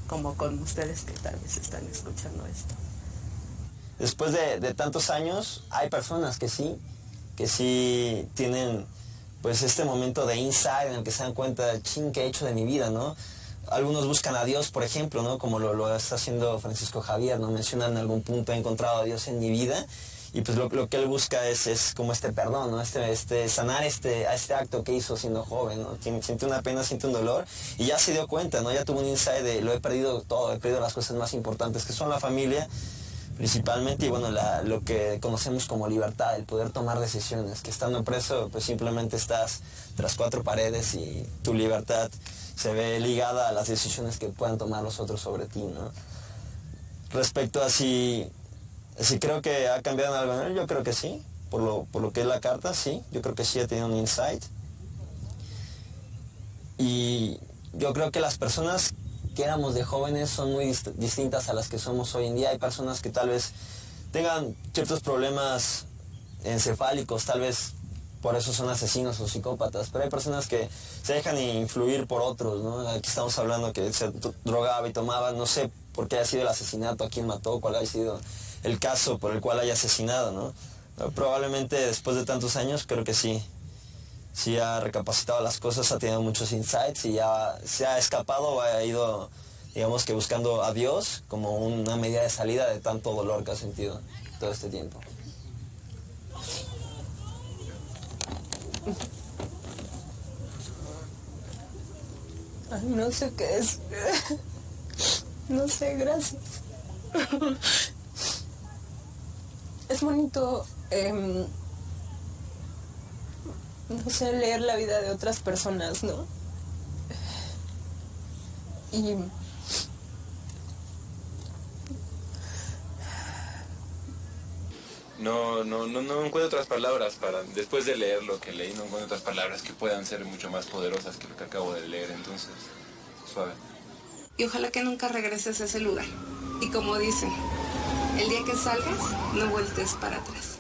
como con ustedes que tal vez están escuchando esto. Después de tantos años, hay personas que sí tienen pues este momento de insight en el que se dan cuenta, ching, ¿qué he hecho de mi vida, no? Algunos buscan a Dios, por ejemplo, ¿no? Como lo está haciendo Francisco Javier, ¿no? Menciona en algún punto, he encontrado a Dios en mi vida. Y pues lo que él busca es como este perdón, ¿no? Sanar a este acto que hizo siendo joven, ¿no? Siente una pena, siente un dolor y ya se dio cuenta, ¿no? Ya tuvo un insight de lo he perdido todo, he perdido las cosas más importantes que son la familia, principalmente, y bueno, lo que conocemos como libertad, el poder tomar decisiones, que estando preso pues simplemente estás tras cuatro paredes y tu libertad se ve ligada a las decisiones que puedan tomar los otros sobre ti, ¿no? Respecto a si creo que ha cambiado en algo, yo creo que sí, por lo que es la carta, sí, yo creo que sí ha tenido un insight. Y yo creo que las personas que éramos de jóvenes son muy distintas a las que somos hoy en día. Hay personas que tal vez tengan ciertos problemas encefálicos, tal vez por eso son asesinos o psicópatas, pero hay personas que se dejan influir por otros, ¿no? Aquí estamos hablando que se drogaba y tomaba, no sé por qué haya sido el asesinato, a quién mató, cuál haya sido el caso por el cual haya asesinado, ¿no? Pero probablemente después de tantos años creo que sí ha recapacitado las cosas, ha tenido muchos insights y ya se ha escapado o ha ido, digamos que buscando a Dios como una medida de salida de tanto dolor que ha sentido todo este tiempo. Ay, no sé qué es. No sé, gracias. Es bonito, no sé, leer la vida de otras personas, ¿no? Y no encuentro otras palabras después de leer lo que leí, no encuentro otras palabras que puedan ser mucho más poderosas que lo que acabo de leer, entonces, suave. Y ojalá que nunca regreses a ese lugar. Y como dicen, el día que salgas, no vueltes para atrás.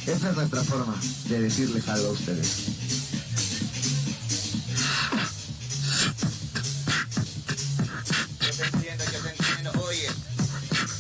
Esa es nuestra forma de decirles algo a ustedes. Yo te entiendo, oye.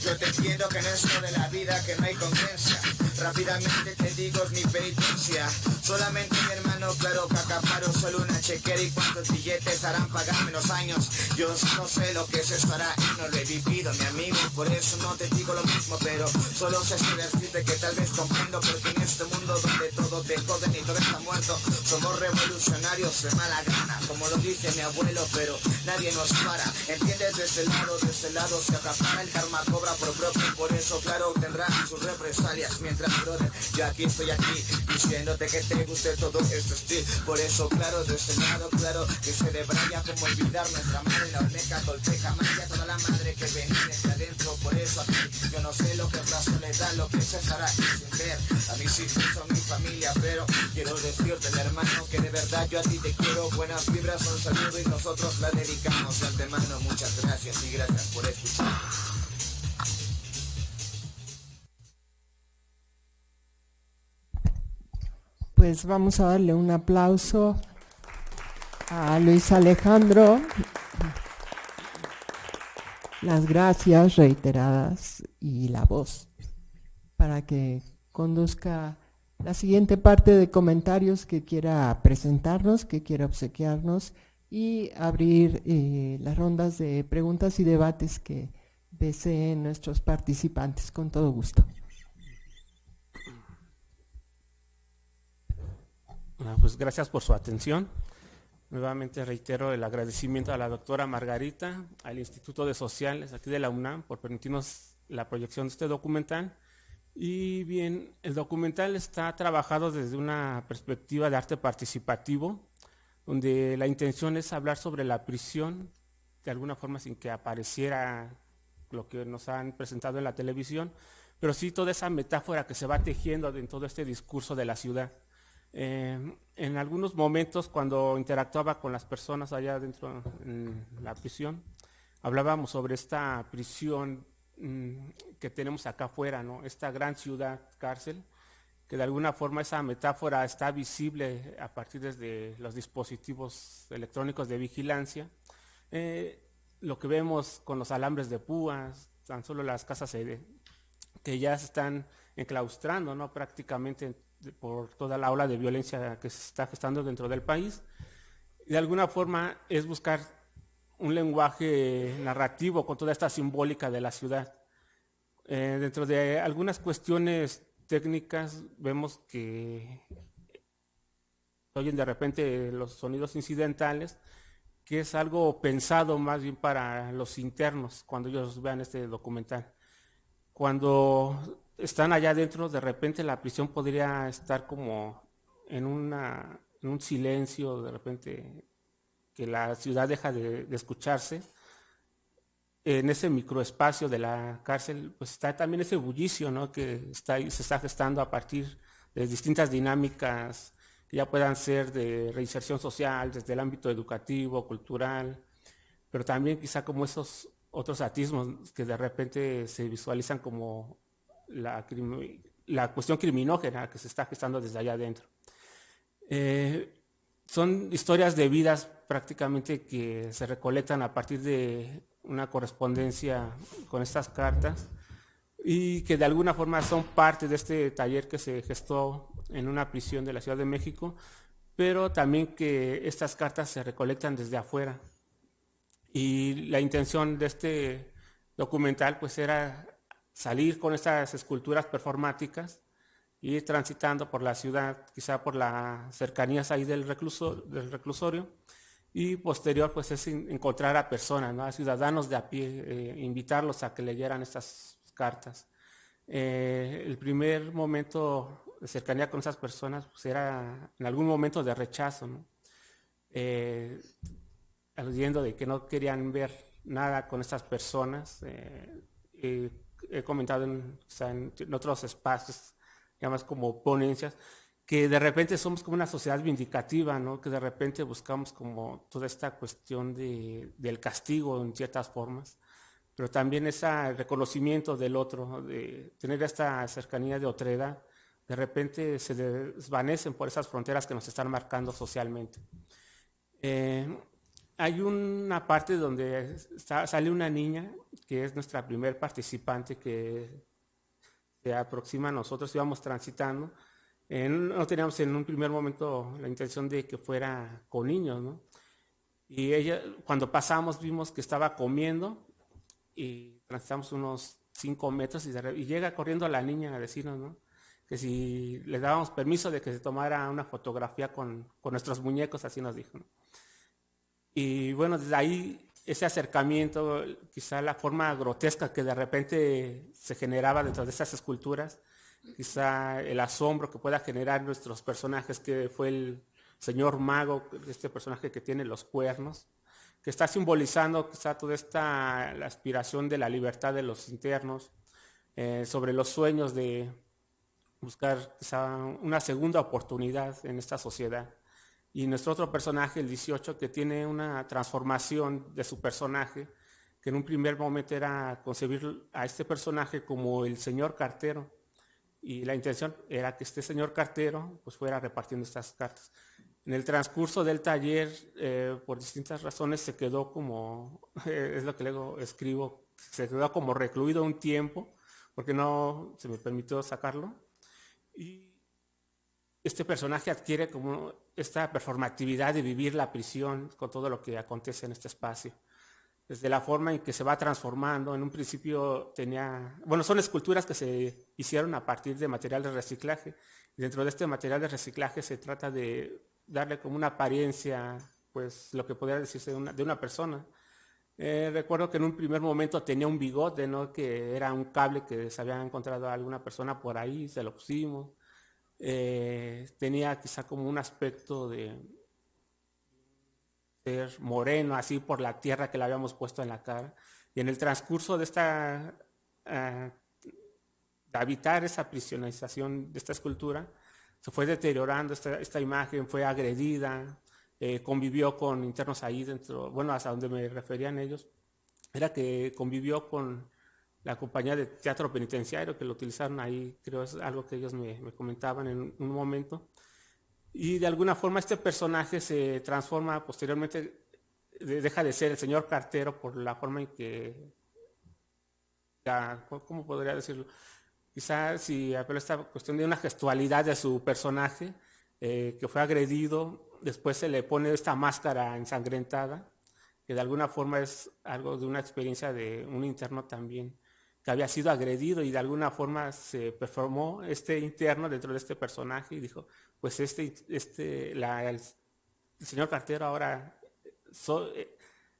Yo te entiendo que en esto de la vida que no hay conciencia. Rápidamente te digo es mi penitencia. Solamente mi hermano, claro que acaparo solo una chequera y cuántos billetes harán pagar menos años. Yo no sé lo que se estará y no lo he vivido, mi amigo. Por eso no te digo lo mismo, pero solo sé decirte que tal vez comprendo. Porque en este mundo donde todo te joden y todo está muerto, somos revolucionarios de mala gana, como lo dice mi abuelo, pero nadie nos para. ¿Entiendes? De este lado se acapara, el karma cobra por propio. Por eso claro tendrá sus represalias. Mientras brother, yo aquí estoy aquí diciéndote que te guste todo este estilo. Por eso claro, de este lado claro que se debraya como olvidar nuestra madre, la olmeca, tolteca, magia, toda la madre que venía desde adentro. Por eso aquí yo no sé lo que es la soledad, lo que se estará sin ver. A mí sí son mi familia, pero quiero decirte mi hermano que de verdad yo a ti te quiero. Buenas vibras, un saludo y nosotros la dedicamos de antemano. Muchas gracias y gracias por escuchar. Pues vamos a darle un aplauso a Luis Alejandro. Las gracias reiteradas y la voz para que conduzca la siguiente parte de comentarios que quiera presentarnos, que quiera obsequiarnos y abrir las rondas de preguntas y debates que deseen nuestros participantes, con todo gusto. Pues gracias por su atención. Nuevamente reitero el agradecimiento a la doctora Margarita, al Instituto de Sociales aquí de la UNAM por permitirnos la proyección de este documental. Y bien, el documental está trabajado desde una perspectiva de arte participativo, donde la intención es hablar sobre la prisión, de alguna forma sin que apareciera lo que nos han presentado en la televisión, pero sí toda esa metáfora que se va tejiendo en todo este discurso de la ciudad. En algunos momentos, cuando interactuaba con las personas allá dentro en la prisión, hablábamos sobre esta prisión que tenemos acá afuera, ¿no? Esta gran ciudad cárcel, que de alguna forma esa metáfora está visible a partir de los dispositivos electrónicos de vigilancia. Lo que vemos con los alambres de púas, tan solo las casas que ya se están enclaustrando, ¿no? Prácticamente por toda la ola de violencia que se está gestando dentro del país. De alguna forma es buscar un lenguaje narrativo con toda esta simbólica de la ciudad. Dentro de algunas cuestiones técnicas vemos que oyen de repente los sonidos incidentales, que es algo pensado más bien para los internos cuando ellos vean este documental. Cuando están allá adentro, de repente la prisión podría estar como en un silencio, de repente que la ciudad deja de escucharse. En ese microespacio de la cárcel, pues está también ese bullicio, ¿no? Que se está gestando a partir de distintas dinámicas que ya puedan ser de reinserción social, desde el ámbito educativo, cultural, pero también quizá como esos otros atismos que de repente se visualizan como la cuestión criminógena que se está gestando desde allá adentro. Son historias de vidas prácticamente que se recolectan a partir de una correspondencia con estas cartas y que de alguna forma son parte de este taller que se gestó en una prisión de la Ciudad de México, pero también que estas cartas se recolectan desde afuera. Y la intención de este documental pues era salir con estas esculturas performáticas, ir transitando por la ciudad, quizá por las cercanías ahí del reclusorio, y posterior pues es encontrar a personas, ¿no? A ciudadanos de a pie, invitarlos a que leyeran estas cartas. El primer momento de cercanía con esas personas pues era en algún momento de rechazo, ¿no? Aludiendo de que no querían ver nada con estas personas. He comentado en otros espacios, llamas como ponencias, que de repente somos como una sociedad vindicativa, ¿no? Que de repente buscamos como toda esta cuestión del castigo en ciertas formas, pero también ese reconocimiento del otro, de tener esta cercanía de otredad, de repente se desvanecen por esas fronteras que nos están marcando socialmente. Hay una parte donde sale una niña, que es nuestra primer participante, que se aproxima a nosotros, íbamos transitando. No teníamos en un primer momento la intención de que fuera con niños, ¿no? Y ella, cuando pasamos, vimos que estaba comiendo y transitamos unos 5 metros y llega corriendo la niña a decirnos, ¿no? Que si le dábamos permiso de que se tomara una fotografía con nuestros muñecos, así nos dijo, ¿no? Y bueno, desde ahí ese acercamiento, quizá la forma grotesca que de repente se generaba dentro de esas esculturas, quizá el asombro que pueda generar nuestros personajes, que fue el señor mago, este personaje que tiene los cuernos, que está simbolizando quizá toda la aspiración de la libertad de los internos, sobre los sueños de buscar quizá una segunda oportunidad en esta sociedad. Y nuestro otro personaje, el 18, que tiene una transformación de su personaje, que en un primer momento era concebir a este personaje como el señor cartero. Y la intención era que este señor cartero pues fuera repartiendo estas cartas. En el transcurso del taller, por distintas razones, se quedó como, es lo que luego escribo, se quedó como recluido un tiempo, porque no se me permitió sacarlo. Y este personaje adquiere como esta performatividad de vivir la prisión con todo lo que acontece en este espacio. desde la forma en que se va transformando. En un principio son esculturas que se hicieron a partir de material de reciclaje. Dentro de este material de reciclaje se trata de darle como una apariencia, pues lo que podría decirse de una persona. Recuerdo que en un primer momento tenía un bigote, ¿no? Que era un cable que se había encontrado a alguna persona por ahí, se lo pusimos. Tenía quizá como un aspecto de ser moreno, así por la tierra que le habíamos puesto en la cara. Y en el transcurso de de habitar esa aprisionalización de esta escultura, se fue deteriorando esta imagen, fue agredida, convivió con internos ahí dentro, bueno, hasta donde me referían ellos, era que convivió con la compañía de teatro penitenciario, que lo utilizaron ahí, creo es algo que ellos me comentaban en un momento. Y de alguna forma este personaje se transforma posteriormente, deja de ser el señor cartero por la forma en que, ¿cómo podría decirlo? Quizás si apelo a esta cuestión de una gestualidad de su personaje, que fue agredido, después se le pone esta máscara ensangrentada, que de alguna forma es algo de una experiencia de un interno también, que había sido agredido y de alguna forma se performó este interno dentro de este personaje y dijo, pues el señor cartero ahora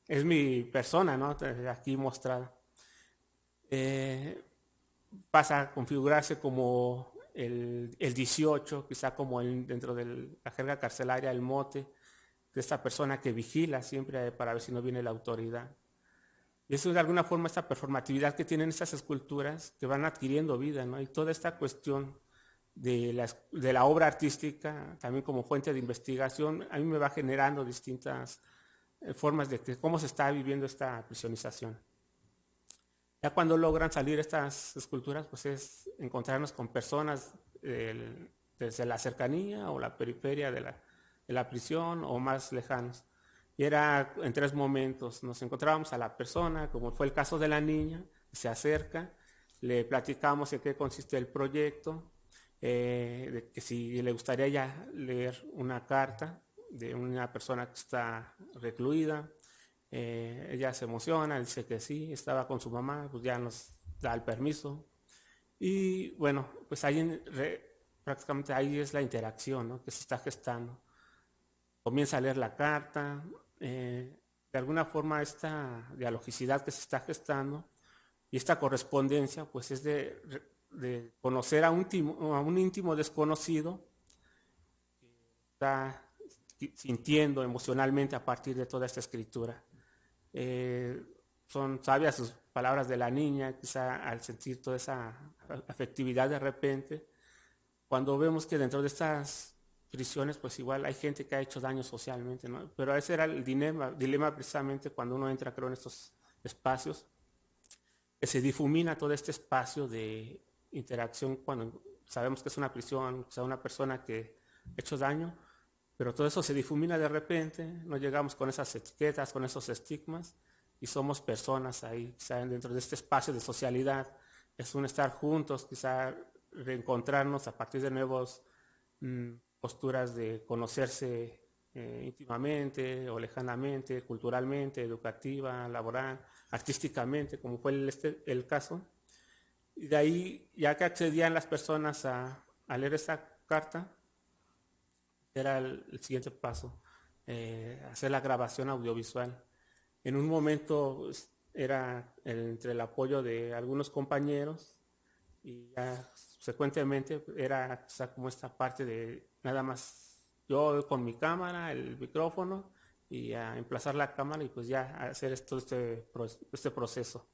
es mi persona, ¿no? Aquí mostrada. Pasa a configurarse como el 18, quizá como dentro de la jerga carcelaria, el mote, de esta persona que vigila siempre para ver si no viene la autoridad. Y eso de alguna forma esta performatividad que tienen estas esculturas que van adquiriendo vida, ¿no? Y toda esta cuestión de la obra artística, también como fuente de investigación, a mí me va generando distintas formas de cómo se está viviendo esta prisionización. Ya cuando logran salir estas esculturas, pues es encontrarnos con personas desde la cercanía o la periferia de la prisión o más lejanos. Y era en 3 momentos. Nos encontrábamos a la persona, como fue el caso de la niña, se acerca, le platicamos en qué consiste el proyecto, de que si le gustaría ya leer una carta de una persona que está recluida. Ella se emociona, dice que sí, estaba con su mamá, pues ya nos da el permiso. Y bueno, pues ahí prácticamente ahí es la interacción, ¿no? Que se está gestando. Comienza a leer la carta, de alguna forma esta dialogicidad que se está gestando y esta correspondencia pues es de conocer a un íntimo desconocido que está sintiendo emocionalmente a partir de toda esta escritura. Son sabias sus palabras de la niña, quizá al sentir toda esa afectividad de repente, cuando vemos que dentro de estas prisiones pues igual hay gente que ha hecho daño socialmente, ¿no? Pero ese era el dilema precisamente cuando uno entra, creo, en estos espacios, que se difumina todo este espacio de interacción cuando sabemos que es una prisión, o sea, una persona que ha hecho daño, pero todo eso se difumina de repente, no llegamos con esas etiquetas, con esos estigmas, y somos personas ahí, quizá dentro de este espacio de socialidad, es un estar juntos, quizá reencontrarnos a partir de nuevos posturas de conocerse íntimamente o lejanamente, culturalmente, educativa, laboral, artísticamente, como fue el caso. Y de ahí, ya que accedían las personas a leer esa carta, era el siguiente paso, hacer la grabación audiovisual. En un momento era entre el apoyo de algunos compañeros y ya subsecuentemente era quizá como esta parte de nada más yo con mi cámara, el micrófono y a emplazar la cámara y pues ya hacer todo este proceso.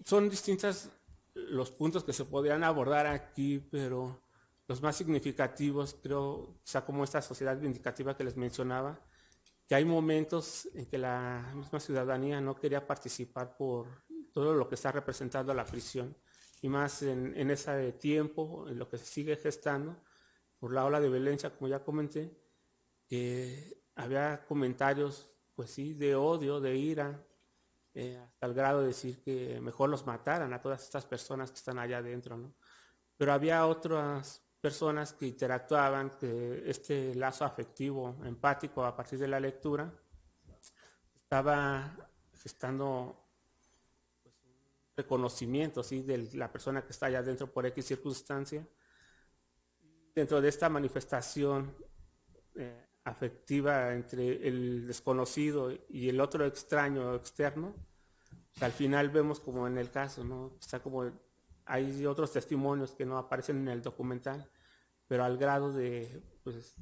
Son distintos los puntos que se podrían abordar aquí, pero los más significativos creo, quizá como esta sociedad vindicativa que les mencionaba, que hay momentos en que la misma ciudadanía no quería participar por todo lo que está representando la prisión, y más en ese tiempo, en lo que se sigue gestando, por la ola de violencia, como ya comenté, que había comentarios, pues sí, de odio, de ira, hasta el grado de decir que mejor los mataran a todas estas personas que están allá adentro, ¿no? Pero había otras personas que interactuaban, que este lazo afectivo, empático a partir de la lectura, estaba gestando pues, un reconocimiento, ¿sí?, de la persona que está allá adentro por X circunstancia. Dentro de esta manifestación afectiva entre el desconocido y el otro extraño externo, al final vemos como en el caso, ¿no? Está como, hay otros testimonios que no aparecen en el documental, pero al grado de, pues,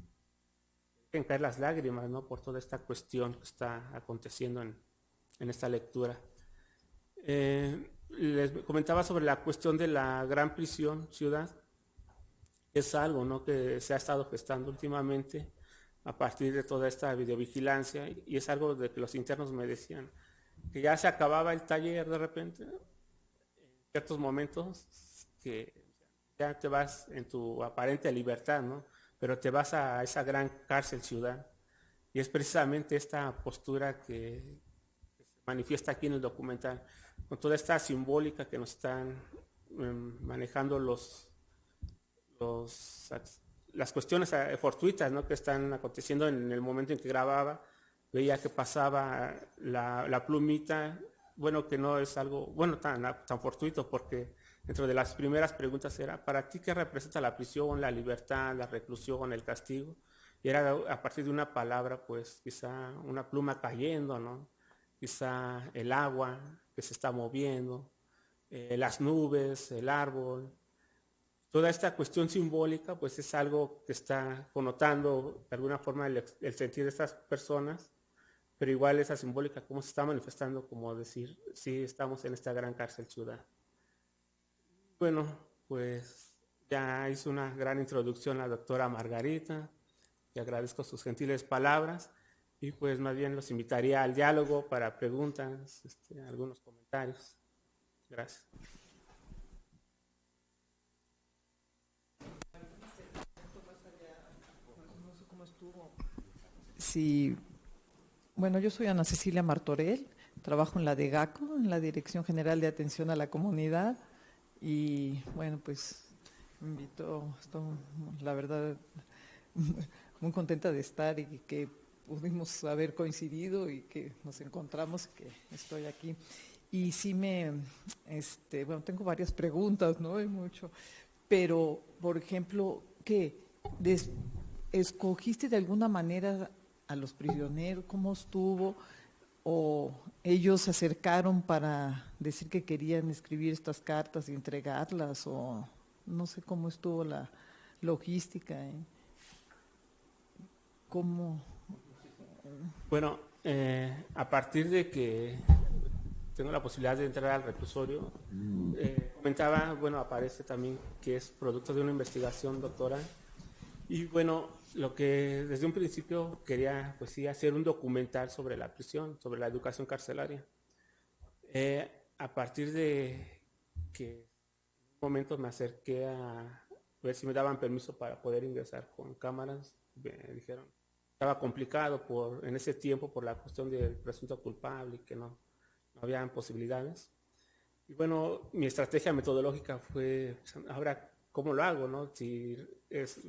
en caer las lágrimas, ¿no?, por toda esta cuestión que está aconteciendo en esta lectura. Les comentaba sobre la cuestión de la gran prisión ciudad. Es algo, ¿no?, que se ha estado gestando últimamente a partir de toda esta videovigilancia, y es algo de que los internos me decían, que ya se acababa el taller de repente, en ciertos momentos, que ya te vas en tu aparente libertad, ¿no?, pero te vas a esa gran cárcel ciudad. Y es precisamente esta postura que se manifiesta aquí en el documental, con toda esta simbólica que nos están manejando las cuestiones fortuitas, ¿no?, que están aconteciendo en el momento en que grababa. Veía que pasaba la plumita, bueno, que no es algo, bueno, tan fortuito, porque dentro de las primeras preguntas era, ¿para ti qué representa la prisión, la libertad, la reclusión, el castigo? Y era a partir de una palabra, pues quizá una pluma cayendo, ¿no?, quizá el agua que se está moviendo, las nubes, el árbol. Toda esta cuestión simbólica, pues es algo que está connotando de alguna forma el sentir de estas personas, pero igual esa simbólica, cómo se está manifestando, como decir, sí, estamos en esta gran cárcel ciudad. Bueno, pues ya hizo una gran introducción la doctora Margarita, y agradezco sus gentiles palabras, y pues más bien los invitaría al diálogo para preguntas, algunos comentarios. Gracias. Sí, bueno, yo soy Ana Cecilia Martorell, trabajo en la DGACO, en la Dirección General de Atención a la Comunidad, y bueno, pues me invitó, estoy, la verdad, muy contenta de estar y que pudimos haber coincidido y que nos encontramos, que estoy aquí. Y sí bueno, tengo varias preguntas, no hay mucho, pero, por ejemplo, ¿qué? ¿Escogiste de alguna manera a los prisioneros? ¿Cómo estuvo? ¿O ellos se acercaron para decir que querían escribir estas cartas y entregarlas? O no sé cómo estuvo la logística. ¿Cómo? Bueno, a partir de que tengo la posibilidad de entrar al reclusorio, comentaba, bueno, aparece también que es producto de una investigación doctoral. Y bueno, lo que desde un principio quería, pues sí, hacer un documental sobre la prisión, sobre la educación carcelaria. A partir de que en un momento me acerqué a ver si me daban permiso para poder ingresar con cámaras, me dijeron que estaba complicado en ese tiempo por la cuestión del presunto culpable y que no habían posibilidades. Y bueno, mi estrategia metodológica fue, ahora, ¿cómo lo hago, no? Si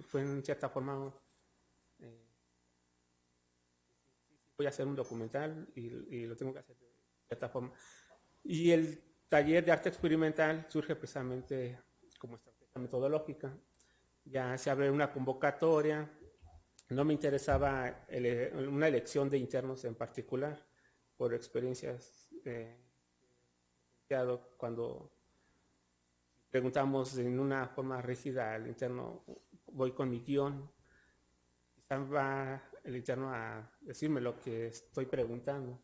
fue en cierta forma, voy a hacer un documental y lo tengo que hacer de cierta forma. Y el taller de arte experimental surge precisamente como estrategia metodológica. Ya se abre una convocatoria, no me interesaba una elección de internos en particular, por experiencias cuando preguntamos en una forma rígida al interno, voy con mi guión, quizá va el interno a decirme lo que estoy preguntando.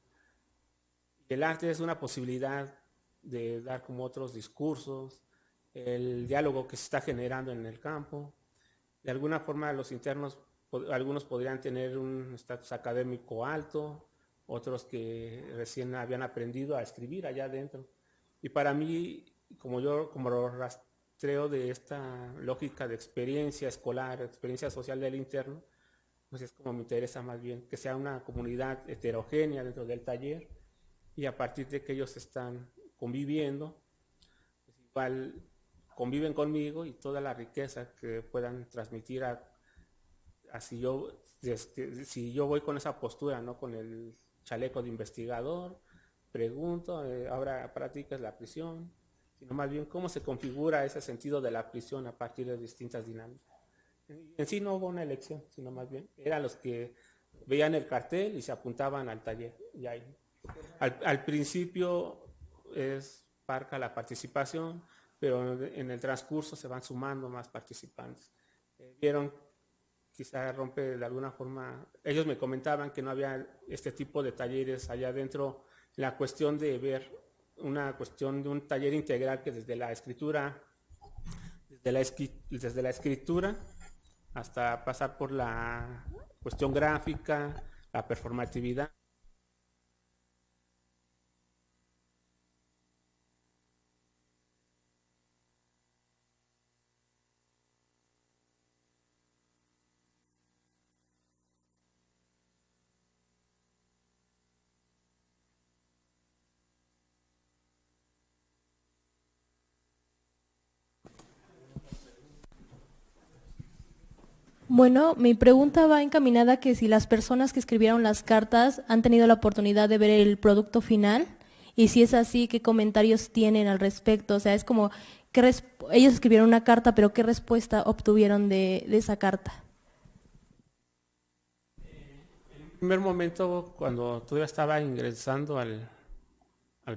El arte es una posibilidad de dar como otros discursos, el diálogo que se está generando en el campo. De alguna forma los internos, algunos podrían tener un estatus académico alto, otros que recién habían aprendido a escribir allá adentro. Y para mí, como lo rastreo de esta lógica de experiencia escolar, experiencia social del interno, pues es como me interesa más bien que sea una comunidad heterogénea dentro del taller, y a partir de que ellos están conviviendo, pues igual conviven conmigo y toda la riqueza que puedan transmitir si yo voy con esa postura, ¿no? Con el chaleco de investigador, pregunto, ahora practicas la prisión, sino más bien cómo se configura ese sentido de la prisión a partir de distintas dinámicas. En sí no hubo una elección, sino más bien eran los que veían el cartel y se apuntaban al taller. Y ahí, al principio es parca la participación, pero en el transcurso se van sumando más participantes. Vieron, quizá rompe de alguna forma, ellos me comentaban que no había este tipo de talleres allá adentro, la cuestión de ver una cuestión de un taller integral que desde la escritura, desde la escritura hasta pasar por la cuestión gráfica, la performatividad. Bueno, mi pregunta va encaminada a que si las personas que escribieron las cartas han tenido la oportunidad de ver el producto final y si es así, ¿qué comentarios tienen al respecto? O sea, es como que ellos escribieron una carta, pero ¿qué respuesta obtuvieron de esa carta? En el primer momento, cuando todavía estaba ingresando al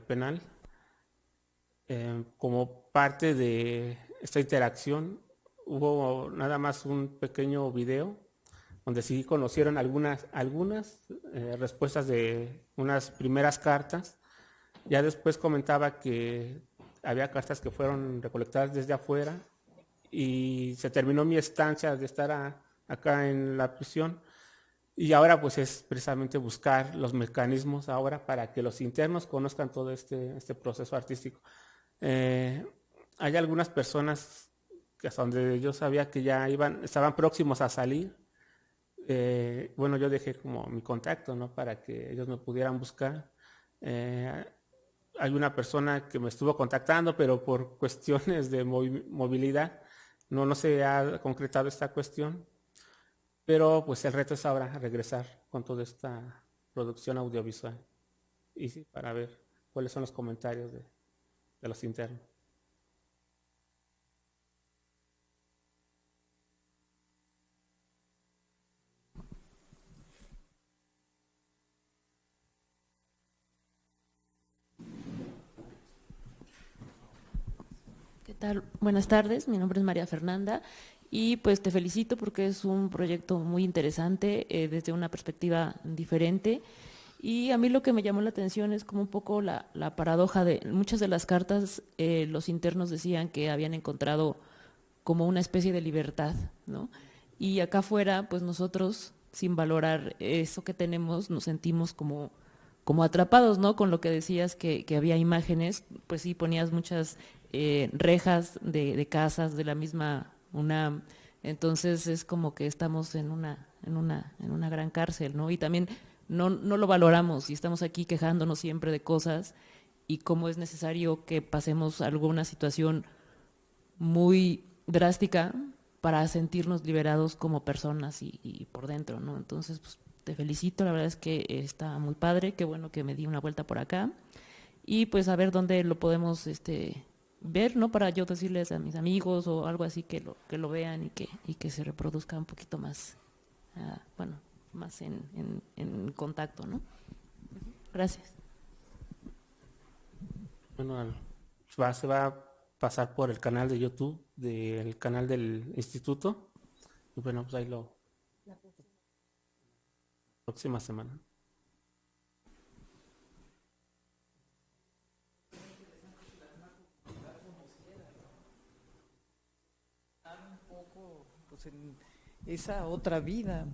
penal, como parte de esta interacción, hubo nada más un pequeño video donde sí conocieron algunas respuestas de unas primeras cartas. Ya después comentaba que había cartas que fueron recolectadas desde afuera y se terminó mi estancia de estar acá en la prisión. Y ahora pues es precisamente buscar los mecanismos ahora para que los internos conozcan todo este proceso artístico. Hay algunas personas que hasta donde yo sabía que ya estaban próximos a salir. Bueno, yo dejé como mi contacto, ¿no? Para que ellos me pudieran buscar. Hay una persona que me estuvo contactando, pero por cuestiones de movilidad no se ha concretado esta cuestión. Pero pues el reto es ahora regresar con toda esta producción audiovisual. Y sí, para ver cuáles son los comentarios de los internos. ¿Qué tal? Buenas tardes, mi nombre es María Fernanda y pues te felicito porque es un proyecto muy interesante desde una perspectiva diferente y a mí lo que me llamó la atención es como un poco la paradoja de muchas de las cartas, los internos decían que habían encontrado como una especie de libertad, ¿no? Y acá afuera pues nosotros sin valorar eso que tenemos nos sentimos como atrapados, ¿no? Con lo que decías que había imágenes, pues sí ponías muchas rejas de casas de la misma UNAM, entonces es como que estamos en una gran cárcel, ¿no? Y también no lo valoramos y estamos aquí quejándonos siempre de cosas y cómo es necesario que pasemos alguna situación muy drástica para sentirnos liberados como personas y por dentro, ¿no? Entonces, pues te felicito, la verdad es que está muy padre, qué bueno que me di una vuelta por acá y pues a ver dónde lo podemos ver, ¿no? Para yo decirles a mis amigos o algo así que lo vean y que se reproduzca un poquito más, bueno, más en contacto, ¿no? Gracias. Bueno, se va a pasar por el canal de YouTube, del canal del instituto, y bueno, pues ahí la próxima semana. En esa otra vida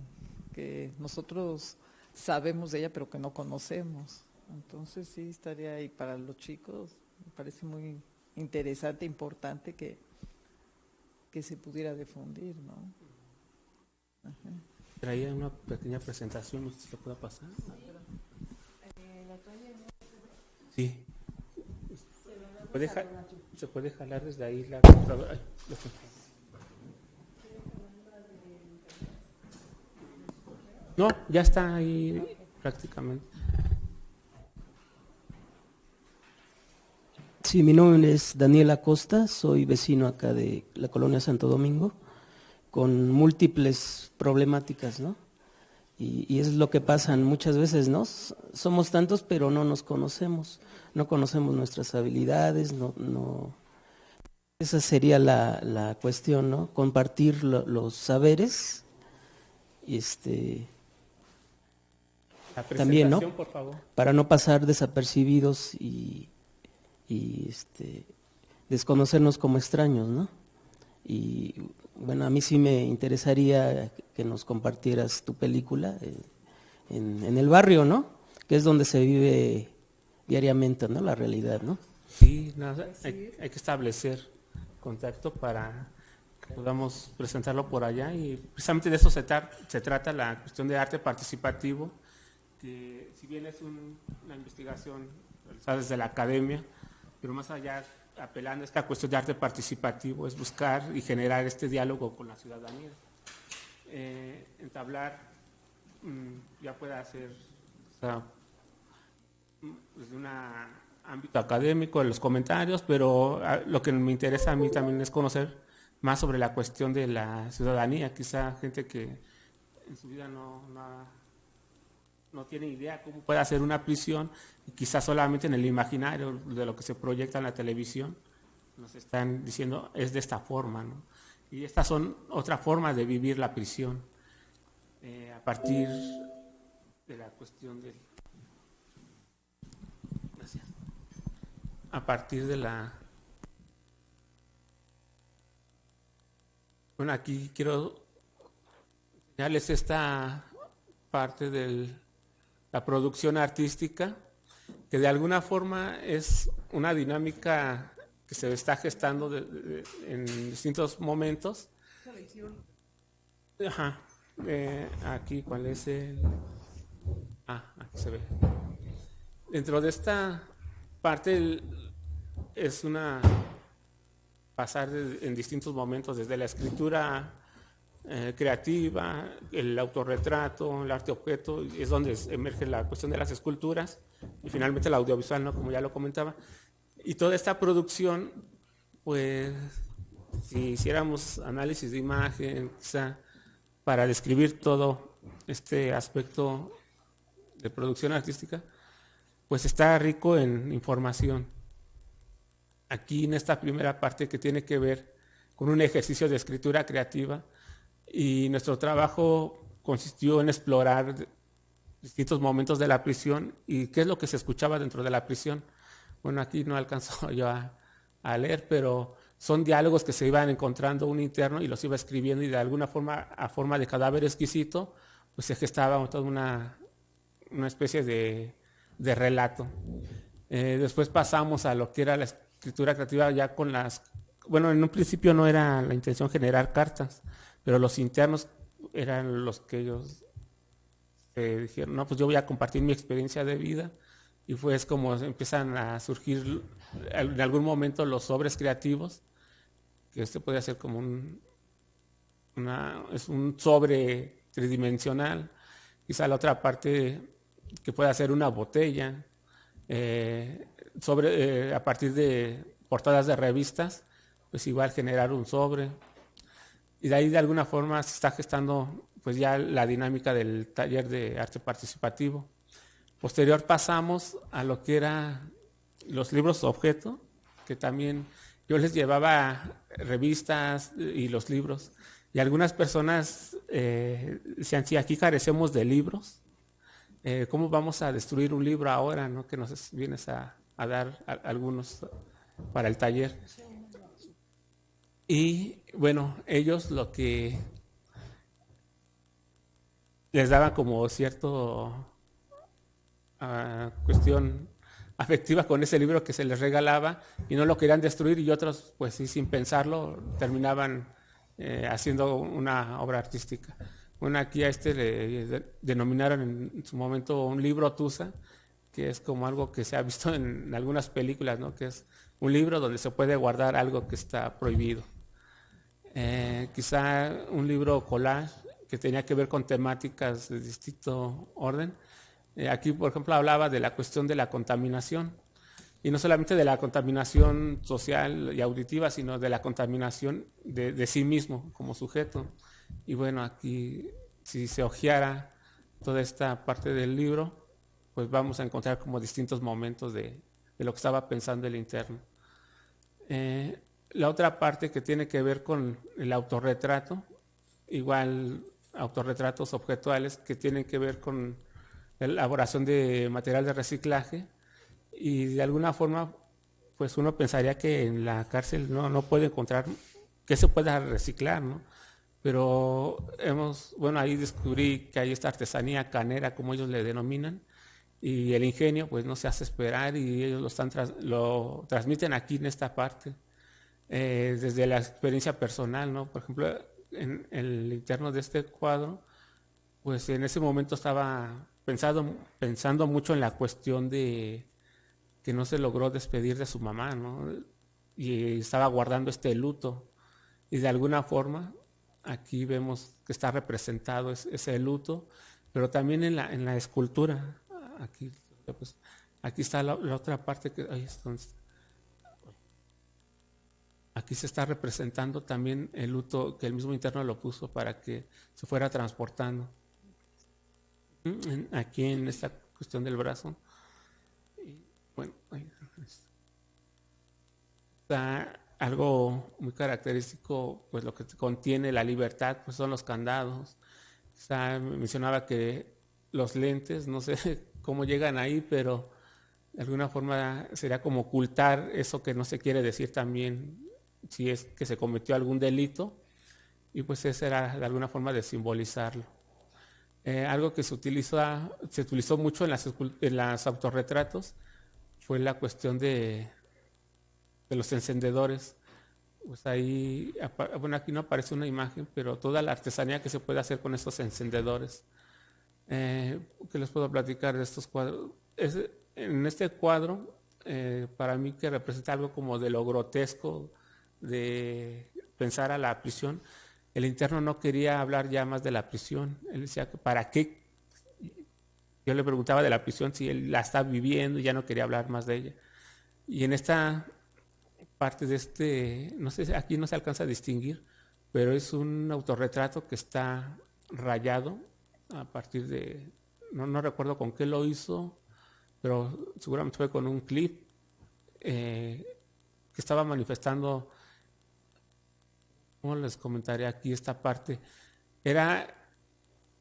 que nosotros sabemos de ella pero que no conocemos. Entonces sí estaría ahí para los chicos, me parece muy interesante, importante que se pudiera difundir, ¿no? Ajá. Traía una pequeña presentación, ¿usted se lo puede pasar? Sí. Se puede jalar desde ahí la computadora. Ay, no, ya está ahí prácticamente. Sí, mi nombre es Daniel Acosta, soy vecino acá de la colonia Santo Domingo, con múltiples problemáticas, ¿no? Y es lo que pasa muchas veces, ¿no? Somos tantos, pero no nos conocemos, no conocemos nuestras habilidades, no. Esa sería la cuestión, ¿no? Compartir los saberes, La también, ¿no? presentación, por favor. Para no pasar desapercibidos y desconocernos como extraños, ¿no? Y bueno, a mí sí me interesaría que nos compartieras tu película en el barrio, ¿no? Que es donde se vive diariamente, ¿no? La realidad, ¿no? Sí, hay que establecer contacto para que podamos presentarlo por allá, y precisamente de eso se trata la cuestión de arte participativo, que si bien es una investigación realizada desde la academia, pero más allá, apelando a esta cuestión de arte participativo, es buscar y generar este diálogo con la ciudadanía. Entablar, ya puede ser desde un ámbito académico, en los comentarios, pero lo que me interesa a mí también es conocer más sobre la cuestión de la ciudadanía, quizá gente que en su vida no tiene idea cómo puede hacer una prisión, y quizás solamente en el imaginario de lo que se proyecta en la televisión nos están diciendo es de esta forma, ¿no? Y estas son otra forma de vivir la prisión, a partir de la cuestión del... Gracias. A partir de la... Bueno, aquí quiero enseñarles esta parte de la producción artística, que de alguna forma es una dinámica que se está gestando en distintos momentos. Ajá. Aquí, ¿cuál es el...? Aquí se ve. Dentro de esta parte es una pasar en distintos momentos, desde la escritura creativa, el autorretrato, el arte objeto, es donde emerge la cuestión de las esculturas, y finalmente el audiovisual, ¿no? Como ya lo comentaba. Y toda esta producción, pues, si hiciéramos análisis de imagen, quizá, para describir todo este aspecto de producción artística, pues está rico en información. Aquí en esta primera parte, que tiene que ver con un ejercicio de escritura creativa, y nuestro trabajo consistió en explorar distintos momentos de la prisión y qué es lo que se escuchaba dentro de la prisión. Bueno, aquí no alcanzo yo a leer, pero son diálogos que se iban encontrando un interno y los iba escribiendo, y de alguna forma, a forma de cadáver exquisito, pues se gestaba toda una especie de relato. Después pasamos a lo que era la escritura creativa ya con las... Bueno, en un principio no era la intención generar cartas, pero los internos eran los que ellos dijeron, no, pues yo voy a compartir mi experiencia de vida, y fue como empiezan a surgir en algún momento los sobres creativos, que podría ser como es un sobre tridimensional, quizá la otra parte que pueda ser una botella, a partir de portadas de revistas, pues igual generar un sobre, y de ahí de alguna forma se está gestando pues ya la dinámica del taller de arte participativo. Posterior pasamos a lo que eran los libros objeto, que también yo les llevaba revistas y los libros, y algunas personas decían, sí, aquí carecemos de libros, ¿cómo vamos a destruir un libro ahora, ¿no? Que nos vienes a dar algunos para el taller? Y bueno, ellos lo que les daba como cierto cuestión afectiva con ese libro que se les regalaba, y no lo querían destruir, y otros, pues sí, sin pensarlo, terminaban haciendo una obra artística. Bueno, aquí a le denominaron en su momento un libro tusa, que es como algo que se ha visto en algunas películas, ¿no? Que es un libro donde se puede guardar algo que está prohibido. Quizá un libro collage que tenía que ver con temáticas de distinto orden. Aquí, por ejemplo, hablaba de la cuestión de la contaminación, y no solamente de la contaminación social y auditiva, sino de la contaminación de sí mismo como sujeto. Y bueno, aquí si se hojeara toda esta parte del libro, pues vamos a encontrar como distintos momentos de lo que estaba pensando el interno. La otra parte que tiene que ver con el autorretrato, igual autorretratos objetuales que tienen que ver con la elaboración de material de reciclaje, y de alguna forma pues uno pensaría que en la cárcel no puede encontrar que se pueda reciclar, ¿no? Pero ahí descubrí que hay esta artesanía canera, como ellos le denominan, y el ingenio pues no se hace esperar, y ellos lo transmiten aquí en esta parte, desde la experiencia personal, ¿no? Por ejemplo, en el interno de este cuadro, pues en ese momento estaba pensando mucho en la cuestión de que no se logró despedir de su mamá, ¿no? Y estaba guardando este luto, y de alguna forma aquí vemos que está representado ese luto, pero también en la escultura. Aquí está la otra parte que aquí se está representando también el luto que el mismo interno lo puso para que se fuera transportando. Aquí en esta cuestión del brazo. Y bueno, está algo muy característico, pues lo que contiene la libertad, pues son los candados. Mencionaba que los lentes, no sé cómo llegan ahí, pero de alguna forma sería como ocultar eso que no se quiere decir también, si es que se cometió algún delito, y pues esa era de alguna forma de simbolizarlo. Algo que se utilizó mucho en los autorretratos fue la cuestión de los encendedores. Pues ahí, bueno, aquí no aparece una imagen, pero toda la artesanía que se puede hacer con estos encendedores. ¿Qué les puedo platicar de estos cuadros? En este cuadro, para mí que representa algo como de lo grotesco, de pensar a la prisión, el interno no quería hablar ya más de la prisión. Él decía, ¿para qué? Yo le preguntaba de la prisión si él la está viviendo y ya no quería hablar más de ella. Y en esta parte de no sé, aquí no se alcanza a distinguir, pero es un autorretrato que está rayado a partir de, no recuerdo con qué lo hizo, pero seguramente fue con un clip que estaba manifestando. ¿Cómo les comentaré aquí esta parte? Era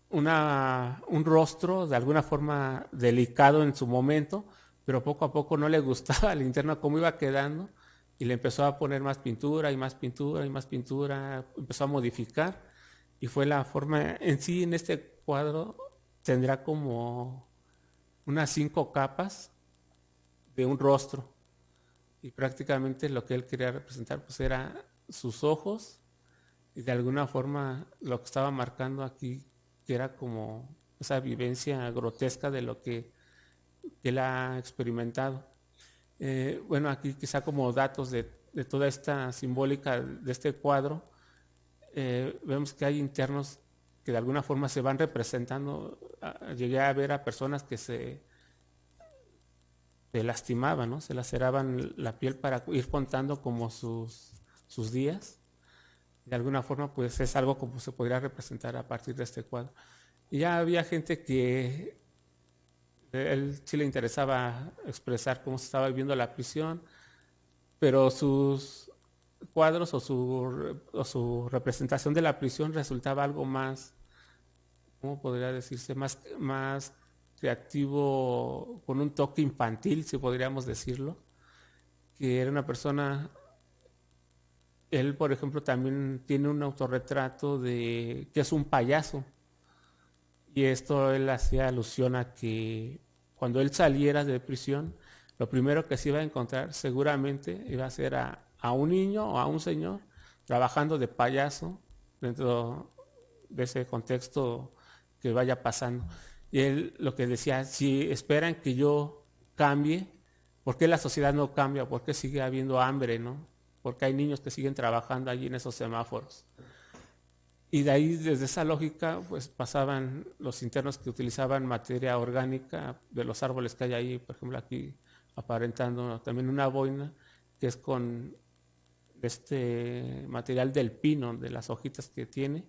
un rostro de alguna forma delicado en su momento, pero poco a poco no le gustaba al interno cómo iba quedando, y le empezó a poner más pintura y más pintura y más pintura, empezó a modificar, y fue la forma en sí. En este cuadro tendrá como unas 5 capas de un rostro, y prácticamente lo que él quería representar pues era sus ojos, y de alguna forma lo que estaba marcando aquí, que era como esa vivencia grotesca de lo que él ha experimentado. Bueno, aquí quizá como datos de toda esta simbólica de este cuadro, vemos que hay internos que de alguna forma se van representando. Llegué a ver a personas que se lastimaban, ¿no? Se laceraban la piel para ir contando como sus días. De alguna forma pues es algo como se podría representar a partir de este cuadro. Y ya había gente que él sí le interesaba expresar cómo se estaba viviendo la prisión, pero sus cuadros o su representación de la prisión resultaba algo más, ¿cómo podría decirse? Más creativo, con un toque infantil, si podríamos decirlo, que era una persona. Él, por ejemplo, también tiene un autorretrato que es un payaso. Y esto él hacía alusión a que cuando él saliera de prisión, lo primero que se iba a encontrar seguramente iba a ser a un niño o a un señor trabajando de payaso dentro de ese contexto que vaya pasando. Y él lo que decía, si esperan que yo cambie, ¿por qué la sociedad no cambia? ¿Por qué sigue habiendo hambre, no? Porque hay niños que siguen trabajando allí en esos semáforos. Y de ahí, desde esa lógica, pues pasaban los internos que utilizaban materia orgánica de los árboles que hay ahí. Por ejemplo, aquí aparentando también una boina que es con este material del pino, de las hojitas que tiene.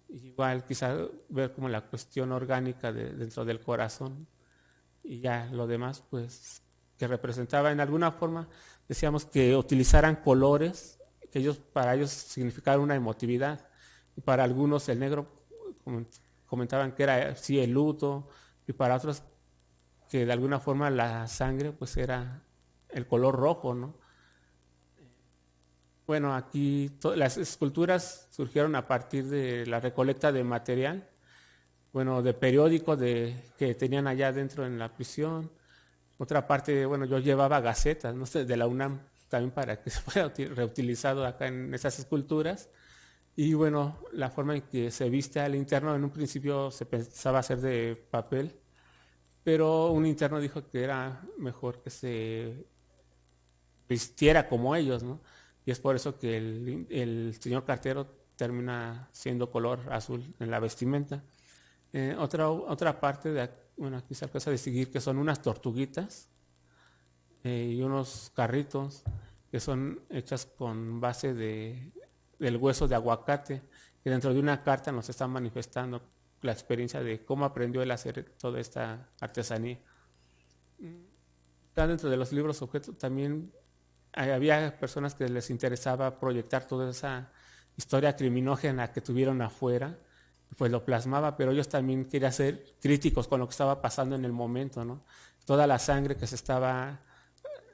Igual quizá ver como la cuestión orgánica dentro del corazón, y ya lo demás pues que representaba en alguna forma, decíamos que utilizaran colores que para ellos significaban una emotividad, y para algunos el negro comentaban que era sí el luto, y para otros que de alguna forma la sangre pues era el color rojo, ¿no? Bueno, aquí las esculturas surgieron a partir de la recolecta de material, bueno, de periódicos que tenían allá dentro en la prisión. Otra parte, bueno, yo llevaba gacetas, no sé, de la UNAM también para que se pueda reutilizado acá en esas esculturas. Y bueno, la forma en que se viste al interno, en un principio se pensaba hacer de papel, pero un interno dijo que era mejor que se vistiera como ellos, ¿no? Y es por eso que el señor cartero termina siendo color azul en la vestimenta. Otra parte, bueno, aquí se alcanza a distinguir que son unas tortuguitas y unos carritos que son hechas con base del hueso de aguacate, que dentro de una carta nos están manifestando la experiencia de cómo aprendió él a hacer toda esta artesanía. Está dentro de los libros objetos también. Había personas que les interesaba proyectar toda esa historia criminógena que tuvieron afuera, pues lo plasmaba, pero ellos también querían ser críticos con lo que estaba pasando en el momento, ¿no? Toda la sangre que se estaba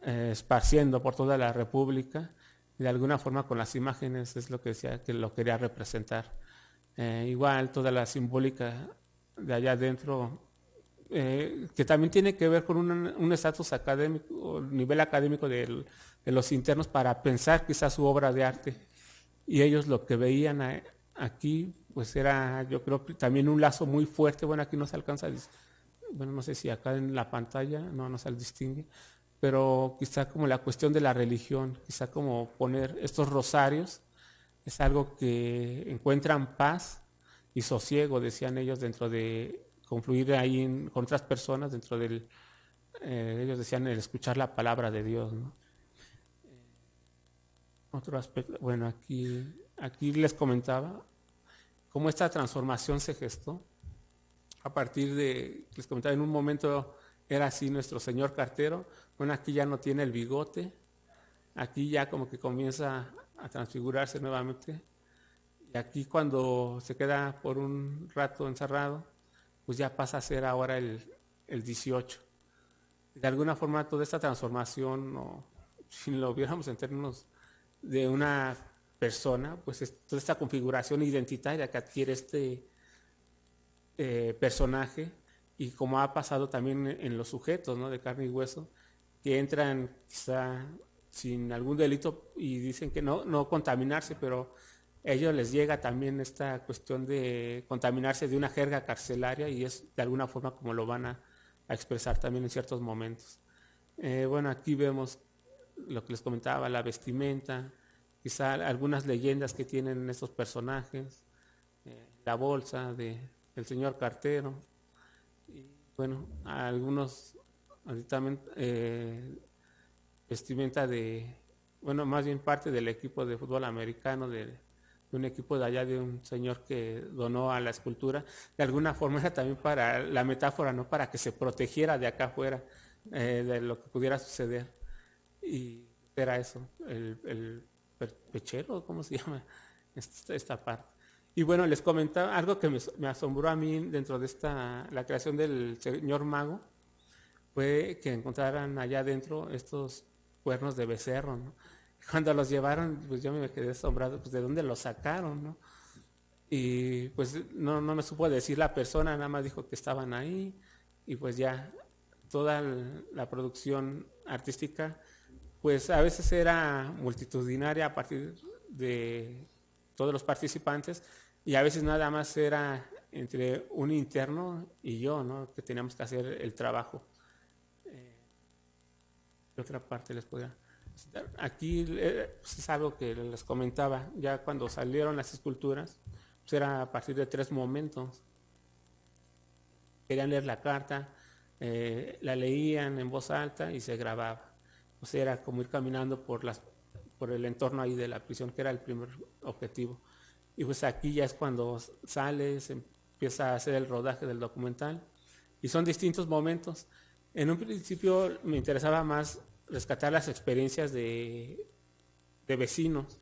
esparciendo por toda la República, y de alguna forma con las imágenes es lo que decía que lo quería representar. Igual toda la simbólica de allá adentro, que también tiene que ver con un estatus académico, nivel académico de los internos, para pensar quizás su obra de arte. Y ellos lo que veían aquí, pues era, yo creo, también un lazo muy fuerte. Bueno, aquí no se alcanza, bueno, no sé si acá en la pantalla no se distingue, pero quizá como la cuestión de la religión, quizá como poner estos rosarios, es algo que encuentran paz y sosiego, decían ellos, dentro de confluir ahí con otras personas, dentro del, ellos decían el escuchar la palabra de Dios, ¿no? Otro aspecto, bueno, aquí les comentaba cómo esta transformación se gestó a partir de, les comentaba, en un momento era así nuestro señor cartero, bueno, aquí ya no tiene el bigote, aquí ya como que comienza a transfigurarse nuevamente, y aquí cuando se queda por un rato encerrado, pues ya pasa a ser ahora el 18. De alguna forma toda esta transformación, si lo viéramos en términos de una persona, pues es toda esta configuración identitaria que adquiere este personaje, y como ha pasado también en los sujetos, ¿no?, de carne y hueso, que entran quizá sin algún delito y dicen que no contaminarse, pero a ellos les llega también esta cuestión de contaminarse de una jerga carcelaria, y es de alguna forma como lo van a expresar también en ciertos momentos. Bueno, aquí vemos lo que les comentaba, la vestimenta, quizá algunas leyendas que tienen estos personajes, la bolsa del señor cartero, y bueno, algunos también vestimenta bueno, más bien parte del equipo de fútbol americano, de un equipo de allá, de un señor que donó a la escultura. De alguna forma era también para la metáfora, ¿no?, para que se protegiera de acá afuera de lo que pudiera suceder. Y era eso, el pechero, ¿cómo se llama? Esta parte. Y bueno, les comentaba algo que me asombró a mí dentro de la creación del señor mago, fue que encontraran allá adentro estos cuernos de becerro, ¿no? Cuando los llevaron, pues yo me quedé asombrado, pues de dónde los sacaron, ¿no? Y pues no me supo decir la persona, nada más dijo que estaban ahí, y pues ya toda la producción artística, pues a veces era multitudinaria a partir de todos los participantes, y a veces nada más era entre un interno y yo, ¿no?, que teníamos que hacer el trabajo. ¿Qué otra parte les podría citar? Aquí pues es algo que les comentaba, ya cuando salieron las esculturas, pues era a partir de 3 momentos. Querían leer la carta, la leían en voz alta y se grababa. O sea, era como ir caminando por el entorno ahí de la prisión, que era el primer objetivo. Y pues aquí ya es cuando sale, se empieza a hacer el rodaje del documental, y son distintos momentos. En un principio me interesaba más rescatar las experiencias de vecinos,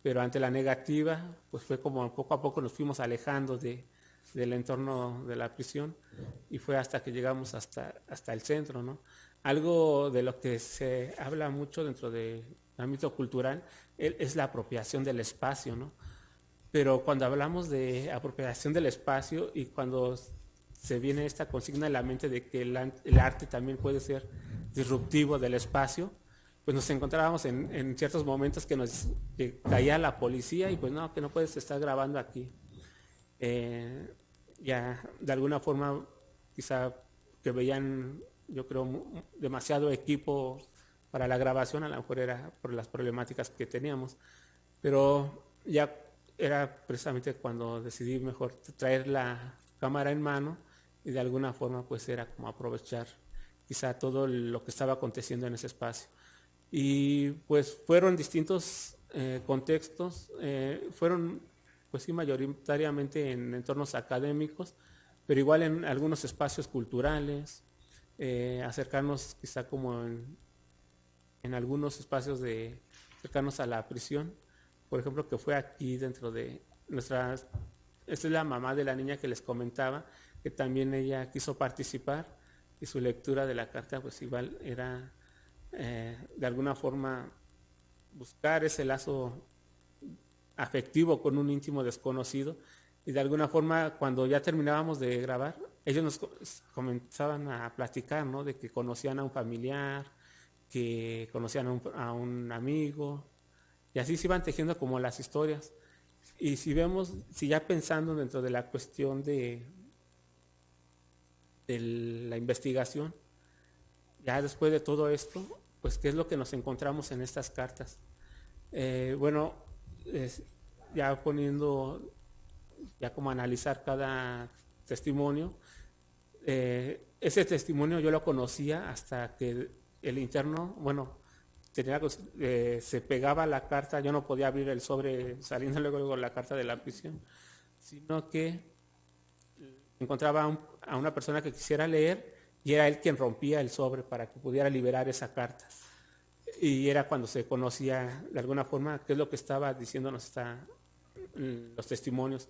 pero ante la negativa, pues fue como poco a poco nos fuimos alejando del entorno de la prisión, y fue hasta que llegamos hasta el centro, ¿no? Algo de lo que se habla mucho dentro del ámbito cultural es la apropiación del espacio, ¿no? Pero cuando hablamos de apropiación del espacio y cuando se viene esta consigna en la mente de que el arte también puede ser disruptivo del espacio, pues nos encontrábamos en ciertos momentos que caía la policía y pues no, que no puedes estar grabando aquí. Ya de alguna forma quizá que veían, yo creo, demasiado equipo para la grabación, a lo mejor era por las problemáticas que teníamos, pero ya era precisamente cuando decidí mejor traer la cámara en mano y de alguna forma pues era como aprovechar quizá todo lo que estaba aconteciendo en ese espacio. Y pues fueron distintos contextos, fueron pues sí mayoritariamente en entornos académicos, pero igual en algunos espacios culturales, acercarnos quizá como en algunos espacios cercanos a la prisión, por ejemplo, que fue aquí dentro de esta es la mamá de la niña que les comentaba, que también ella quiso participar, y su lectura de la carta pues igual era de alguna forma buscar ese lazo afectivo con un íntimo desconocido, y de alguna forma cuando ya terminábamos de grabar, ellos nos comenzaban a platicar, ¿no? De que conocían a un familiar, que conocían a un amigo, y así se iban tejiendo como las historias. Y si ya pensando dentro de la cuestión de la investigación, ya después de todo esto, pues qué es lo que nos encontramos en estas cartas. Ya como analizar cada testimonio, ese testimonio yo lo conocía hasta que el interno, se pegaba la carta, yo no podía abrir el sobre saliendo luego la carta de la prisión, sino que encontraba a una persona que quisiera leer y era él quien rompía el sobre para que pudiera liberar esa carta. Y era cuando se conocía de alguna forma qué es lo que estaba diciéndonos los testimonios.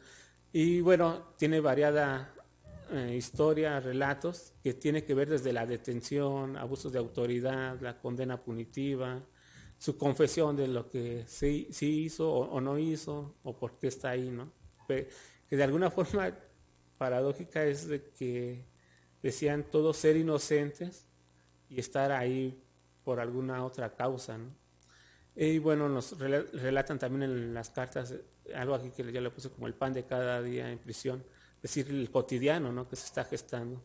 Y bueno, tiene variada historia, relatos que tiene que ver desde la detención, abusos de autoridad, la condena punitiva, su confesión de lo que sí hizo o no hizo, o por qué está ahí, ¿no? Que de alguna forma paradójica es de que decían todos ser inocentes y estar ahí por alguna otra causa, ¿no? Y bueno, nos relatan también en las cartas algo aquí que yo le puse como el pan de cada día en prisión, es decir, el cotidiano, ¿no? Que se está gestando,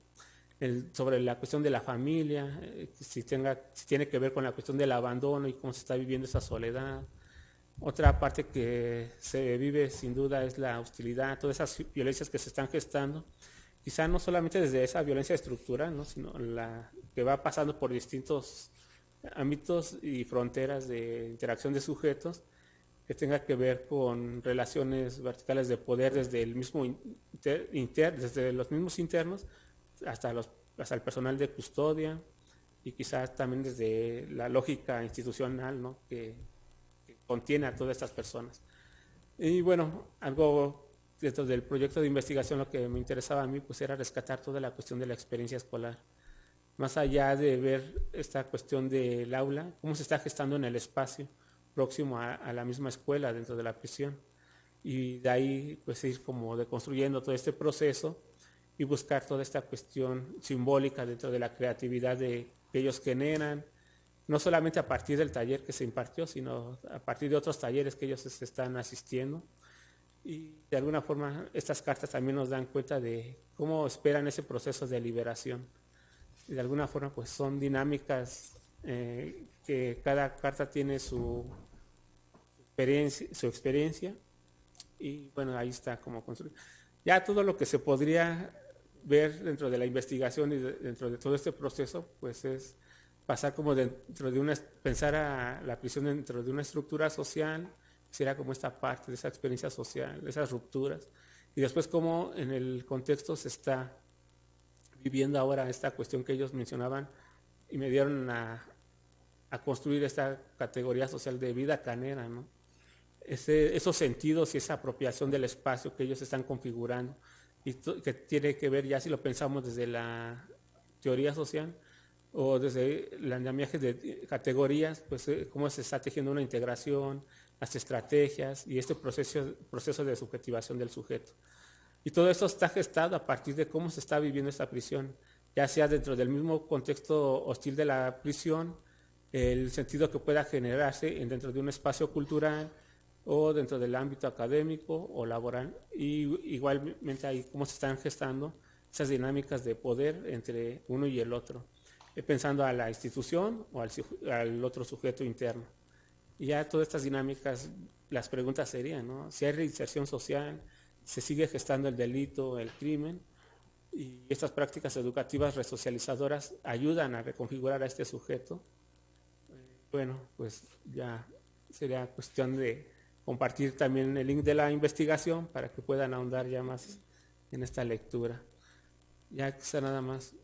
sobre la cuestión de la familia, si tiene que ver con la cuestión del abandono y cómo se está viviendo esa soledad. Otra parte que se vive sin duda es la hostilidad, todas esas violencias que se están gestando, quizá no solamente desde esa violencia estructural, ¿no? Sino la que va pasando por distintos ámbitos y fronteras de interacción de sujetos, que tenga que ver con relaciones verticales de poder desde el mismo desde los mismos internos hasta el personal de custodia, y quizás también desde la lógica institucional, ¿no? que contiene a todas estas personas. Y bueno, algo dentro del proyecto de investigación, lo que me interesaba a mí pues era rescatar toda la cuestión de la experiencia escolar, más allá de ver esta cuestión del aula, cómo se está gestando en el espacio próximo a la misma escuela dentro de la prisión, y de ahí pues ir como deconstruyendo todo este proceso y buscar toda esta cuestión simbólica dentro de la creatividad que ellos generan, no solamente a partir del taller que se impartió, sino a partir de otros talleres que ellos están asistiendo. Y de alguna forma estas cartas también nos dan cuenta de cómo esperan ese proceso de liberación. Y de alguna forma pues son dinámicas que cada carta tiene su experiencia, y bueno, ahí está como construido. Ya todo lo que se podría ver dentro de la investigación y dentro de todo este proceso, pues es pasar como dentro de pensar a la prisión dentro de una estructura social, será como esta parte de esa experiencia social, de esas rupturas, y después cómo en el contexto se está viviendo ahora esta cuestión que ellos mencionaban y me dieron a construir esta categoría social de vida canera, ¿no? Esos sentidos y esa apropiación del espacio que ellos están configurando y que tiene que ver ya si lo pensamos desde la teoría social o desde el andamiaje de categorías, pues cómo se está tejiendo una integración, las estrategias y este proceso de subjetivación del sujeto. Y todo esto está gestado a partir de cómo se está viviendo esta prisión, ya sea dentro del mismo contexto hostil de la prisión, el sentido que pueda generarse dentro de un espacio cultural o dentro del ámbito académico o laboral, y igualmente ahí cómo se están gestando esas dinámicas de poder entre uno y el otro, pensando a la institución o al otro sujeto interno. Y ya todas estas dinámicas, las preguntas serían, ¿no? Si hay reinserción social, se sigue gestando el delito, el crimen, y estas prácticas educativas resocializadoras ayudan a reconfigurar a este sujeto. Bueno, pues ya sería cuestión de compartir también el link de la investigación para que puedan ahondar ya más en esta lectura. Ya quizá nada más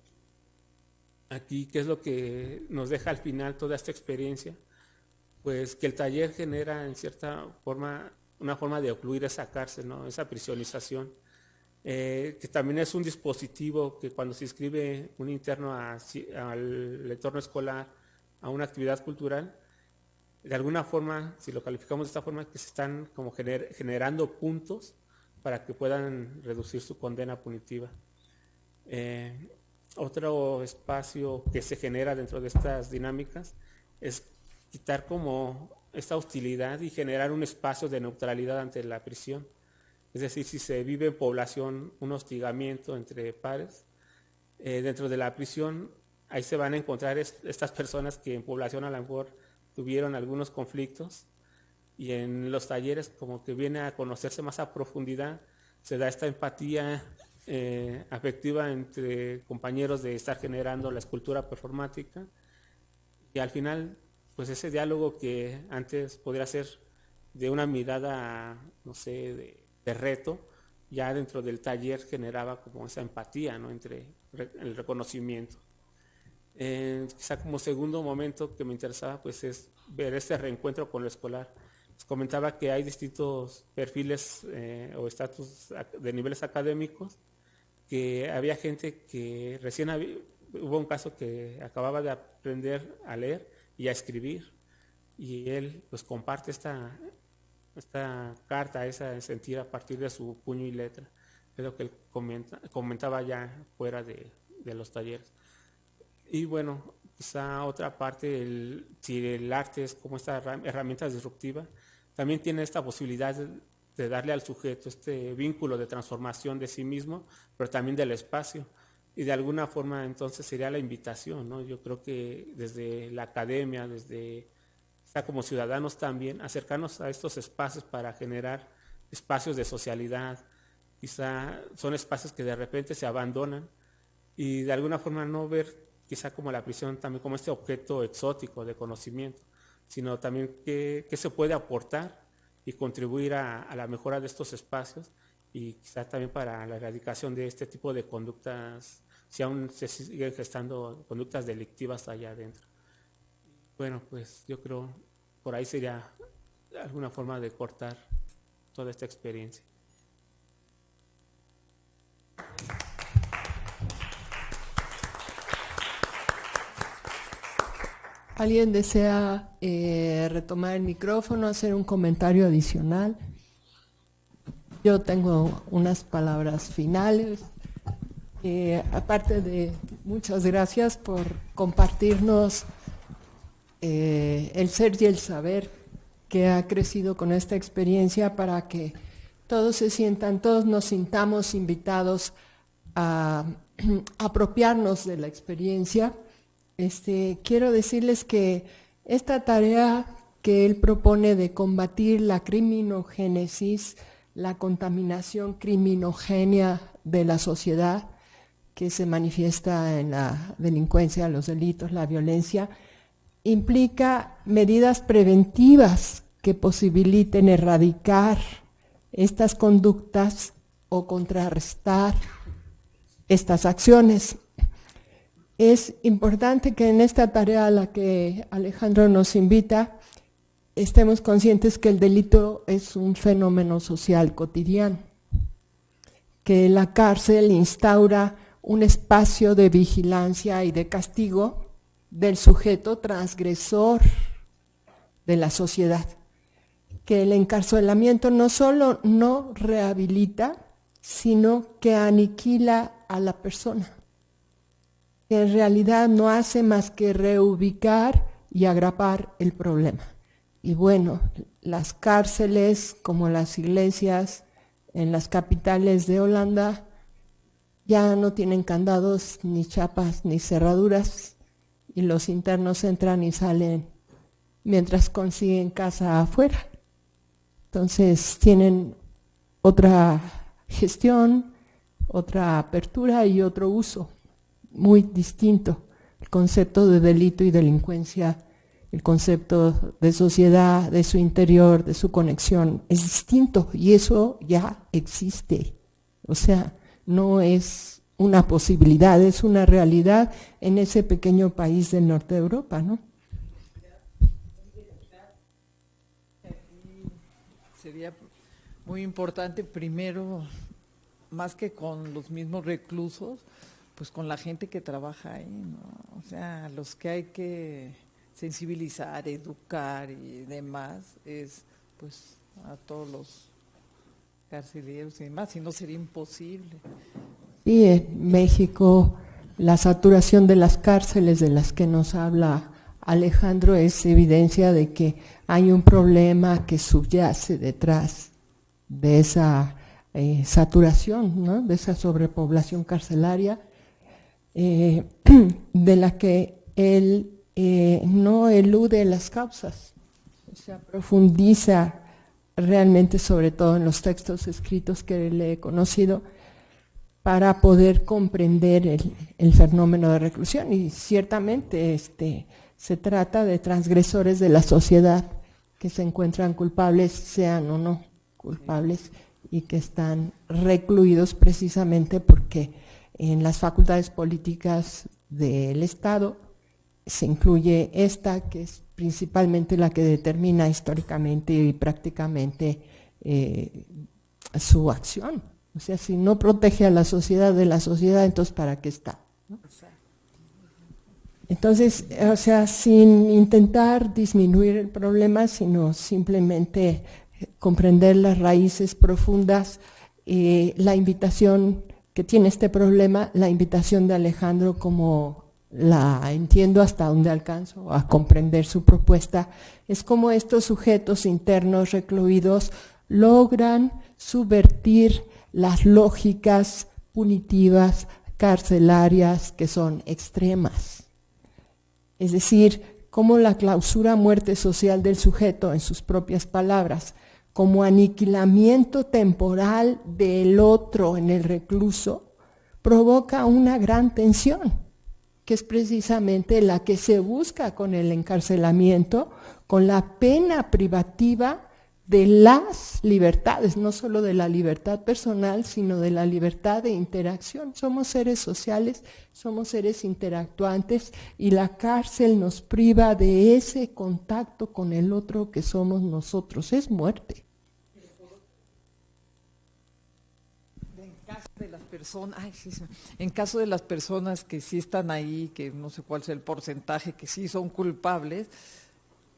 aquí, ¿qué es lo que nos deja al final toda esta experiencia? Pues que el taller genera en cierta forma una forma de ocluir esa cárcel, ¿no? Esa prisionización, que también es un dispositivo que cuando se inscribe un interno al entorno escolar, a una actividad cultural, de alguna forma, si lo calificamos de esta forma, que se están como generando puntos para que puedan reducir su condena punitiva. Otro espacio que se genera dentro de estas dinámicas es quitar como esta hostilidad y generar un espacio de neutralidad ante la prisión. Es decir, si se vive en población un hostigamiento entre pares, dentro de la prisión ahí se van a encontrar estas personas que en población a lo mejor tuvieron algunos conflictos, y en los talleres como que viene a conocerse más a profundidad, se da esta empatía afectiva entre compañeros de estar generando la escultura performática, y al final pues ese diálogo que antes podría ser de una mirada, no sé, de reto, ya dentro del taller generaba como esa empatía, ¿no? Entre el reconocimiento. Quizá como segundo momento que me interesaba pues es ver este reencuentro con lo escolar. Les comentaba que hay distintos perfiles o estatus de niveles académicos, que había gente que recién hubo un caso que acababa de aprender a leer y a escribir, y él pues comparte esta carta, ese sentir a partir de su puño y letra. Es lo que él comentaba ya fuera de los talleres. Y bueno, quizá otra parte, si el arte es como esta herramienta disruptiva, también tiene esta posibilidad de darle al sujeto este vínculo de transformación de sí mismo, pero también del espacio. Y de alguna forma entonces sería la invitación, ¿no? Yo creo que desde la academia, como ciudadanos también, acercarnos a estos espacios para generar espacios de socialidad. Quizá son espacios que de repente se abandonan, y de alguna forma no ver quizá como la prisión también como este objeto exótico de conocimiento, sino también qué se puede aportar y contribuir a la mejora de estos espacios, y quizá también para la erradicación de este tipo de conductas, si aún se siguen gestando conductas delictivas allá adentro. Bueno, pues yo creo por ahí sería alguna forma de cortar toda esta experiencia. ¿Alguien desea retomar el micrófono, hacer un comentario adicional? Yo tengo unas palabras finales. Aparte de muchas gracias por compartirnos el ser y el saber que ha crecido con esta experiencia, para que todos nos sintamos invitados a apropiarnos de la experiencia. Quiero decirles que esta tarea que él propone de combatir la criminogénesis, la contaminación criminogénea de la sociedad, que se manifiesta en la delincuencia, los delitos, la violencia, implica medidas preventivas que posibiliten erradicar estas conductas o contrarrestar estas acciones. Es importante que en esta tarea a la que Alejandro nos invita estemos conscientes que el delito es un fenómeno social cotidiano, que la cárcel instaura un espacio de vigilancia y de castigo del sujeto transgresor de la sociedad, que el encarcelamiento no solo no rehabilita, sino que aniquila a la persona, que en realidad no hace más que reubicar y agrapar el problema. Y bueno, las cárceles como las iglesias en las capitales de Holanda ya no tienen candados, ni chapas, ni cerraduras, y los internos entran y salen mientras consiguen casa afuera. Entonces tienen otra gestión, otra apertura y otro uso muy distinto. El concepto de delito y delincuencia, el concepto de sociedad, de su interior, de su conexión, es distinto y eso ya existe. O sea, no es una posibilidad, es una realidad en ese pequeño país del norte de Europa, ¿no? Sería muy importante primero, más que con los mismos reclusos, pues con la gente que trabaja ahí, ¿no? O sea, los que hay que sensibilizar, educar y demás, es pues a todos los carceleros y demás, si no sería imposible. Sí, en México la saturación de las cárceles de las que nos habla Alejandro es evidencia de que hay un problema que subyace detrás de esa saturación, ¿no? De esa sobrepoblación carcelaria, de la que él no elude las causas, o sea, profundiza realmente, sobre todo en los textos escritos que le he conocido, para poder comprender el fenómeno de reclusión. Y ciertamente se trata de transgresores de la sociedad que se encuentran culpables, sean o no culpables, y que están recluidos precisamente porque en las facultades políticas del Estado se incluye esta, que es principalmente la que determina históricamente y prácticamente su acción. O sea, si no protege a la sociedad de la sociedad, entonces ¿para qué está? ¿No? Entonces, o sea, sin intentar disminuir el problema, sino simplemente comprender las raíces profundas, la invitación que tiene este problema, la invitación de Alejandro, como la entiendo hasta donde alcanzo a comprender su propuesta, es como estos sujetos internos recluidos logran subvertir las lógicas punitivas carcelarias que son extremas. Es decir, como la clausura, muerte social del sujeto, en sus propias palabras, como aniquilamiento temporal del otro en el recluso, provoca una gran tensión, que es precisamente la que se busca con el encarcelamiento, con la pena privativa de las libertades, no solo de la libertad personal, sino de la libertad de interacción. Somos seres sociales, somos seres interactuantes y la cárcel nos priva de ese contacto con el otro que somos nosotros. Es muerte. En caso de las personas que sí están ahí, que no sé cuál sea el porcentaje, que sí son culpables,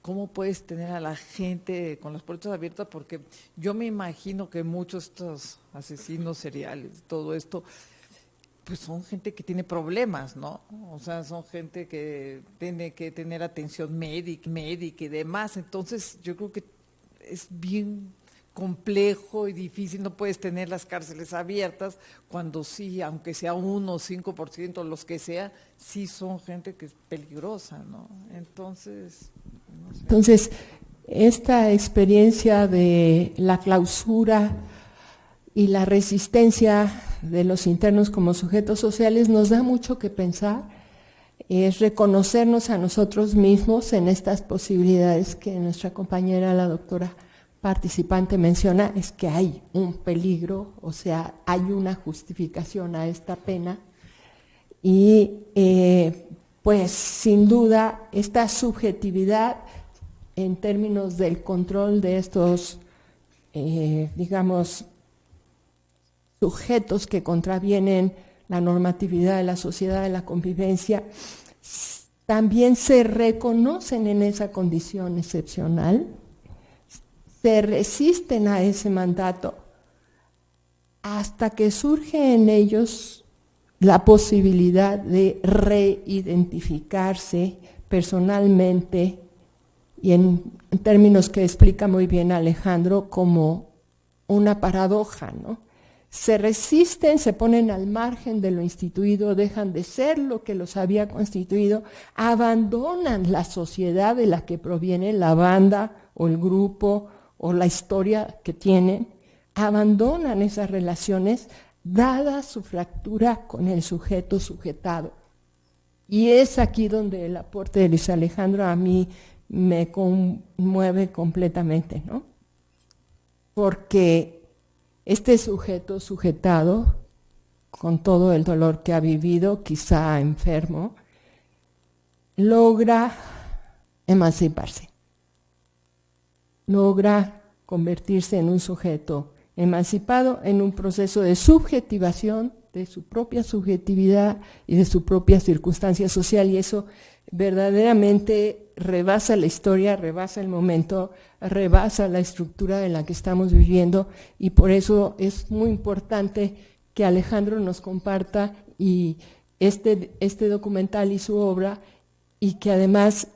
¿cómo puedes tener a la gente con las puertas abiertas? Porque yo me imagino que muchos de estos asesinos seriales, todo esto, pues son gente que tiene problemas, ¿no? O sea, son gente que tiene que tener atención médica y demás. Entonces, yo creo que es bien complejo y difícil, no puedes tener las cárceles abiertas cuando sí, aunque sea 1 o 5%, los que sea, sí son gente que es peligrosa, ¿no? Entonces, no sé. Entonces, esta experiencia de la clausura y la resistencia de los internos como sujetos sociales nos da mucho que pensar, es reconocernos a nosotros mismos en estas posibilidades que nuestra compañera, la doctora participante, menciona, es que hay un peligro, o sea, hay una justificación a esta pena y pues sin duda esta subjetividad en términos del control de estos, digamos, sujetos que contravienen la normatividad de la sociedad, de la convivencia, también se reconocen en esa condición excepcional, se resisten a ese mandato hasta que surge en ellos la posibilidad de reidentificarse personalmente y en términos que explica muy bien Alejandro como una paradoja, ¿no? Se resisten, se ponen al margen de lo instituido, dejan de ser lo que los había constituido, abandonan la sociedad de la que proviene la banda o el grupo o la historia que tienen, abandonan esas relaciones dada su fractura con el sujeto sujetado. Y es aquí donde el aporte de Luis Alejandro a mí me conmueve completamente, ¿no? Porque este sujeto sujetado, con todo el dolor que ha vivido, quizá enfermo, logra emanciparse, logra convertirse en un sujeto emancipado en un proceso de subjetivación de su propia subjetividad y de su propia circunstancia social, y eso verdaderamente rebasa la historia, rebasa el momento, rebasa la estructura en la que estamos viviendo, y por eso es muy importante que Alejandro nos comparta y este documental y su obra, y que además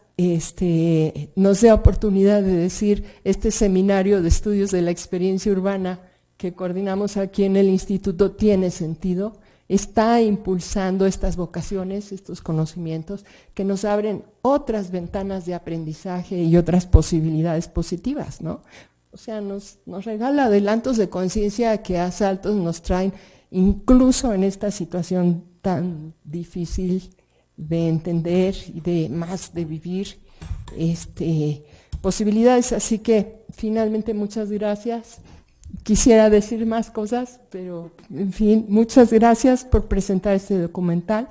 nos dé oportunidad de decir este seminario de estudios de la experiencia urbana que coordinamos aquí en el instituto tiene sentido, está impulsando estas vocaciones, estos conocimientos que nos abren otras ventanas de aprendizaje y otras posibilidades positivas, ¿no? O sea, nos regala adelantos de conciencia que a saltos nos traen, incluso en esta situación tan difícil de entender y de vivir, posibilidades. Así que finalmente muchas gracias. Quisiera decir más cosas, pero en fin, muchas gracias por presentar este documental.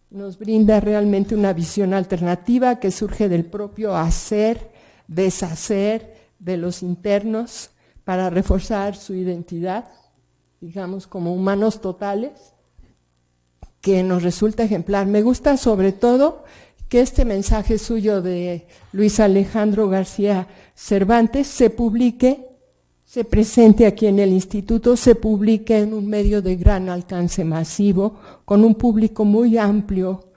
Nos brinda realmente una visión alternativa que surge del propio hacer, deshacer de los internos para reforzar su identidad, digamos, como humanos totales, que nos resulta ejemplar. Me gusta sobre todo que este mensaje suyo de Luis Alejandro García Cervantes se publique, se presente aquí en el instituto, se publique en un medio de gran alcance masivo, con un público muy amplio,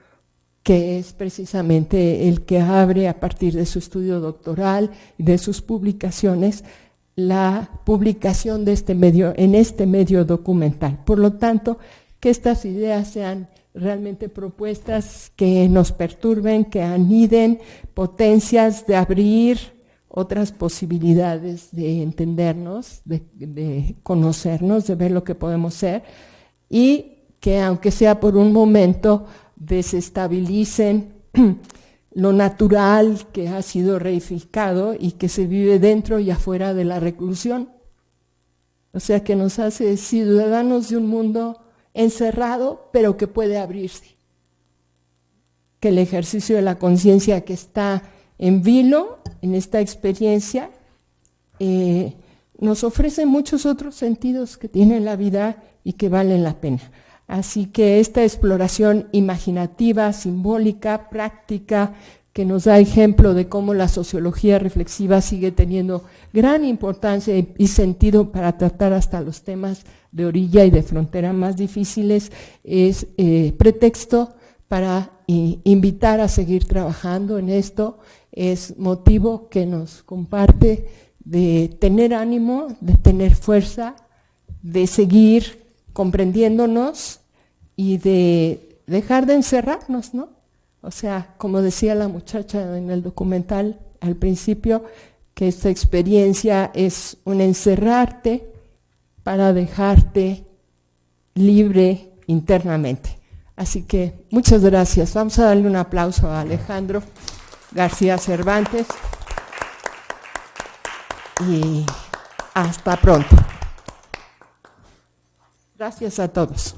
que es precisamente el que abre a partir de su estudio doctoral y de sus publicaciones, la publicación de este medio, en este medio documental. Por lo tanto, que estas ideas sean realmente propuestas que nos perturben, que aniden potencias de abrir otras posibilidades de entendernos, de conocernos, de ver lo que podemos ser, y que aunque sea por un momento desestabilicen lo natural que ha sido reificado y que se vive dentro y afuera de la reclusión. O sea, que nos hace ciudadanos de un mundo encerrado, pero que puede abrirse. Que el ejercicio de la conciencia que está en vilo, en esta experiencia, nos ofrece muchos otros sentidos que tiene la vida y que valen la pena. Así que esta exploración imaginativa, simbólica, práctica, que nos da ejemplo de cómo la sociología reflexiva sigue teniendo gran importancia y sentido para tratar hasta los temas de orilla y de frontera más difíciles, es pretexto para invitar a seguir trabajando en esto, es motivo que nos comparte de tener ánimo, de tener fuerza, de seguir comprendiéndonos y de dejar de encerrarnos, ¿no? O sea, como decía la muchacha en el documental al principio, que esta experiencia es un encerrarte para dejarte libre internamente. Así que muchas gracias. Vamos a darle un aplauso a Alejandro García Cervantes y hasta pronto. Gracias a todos.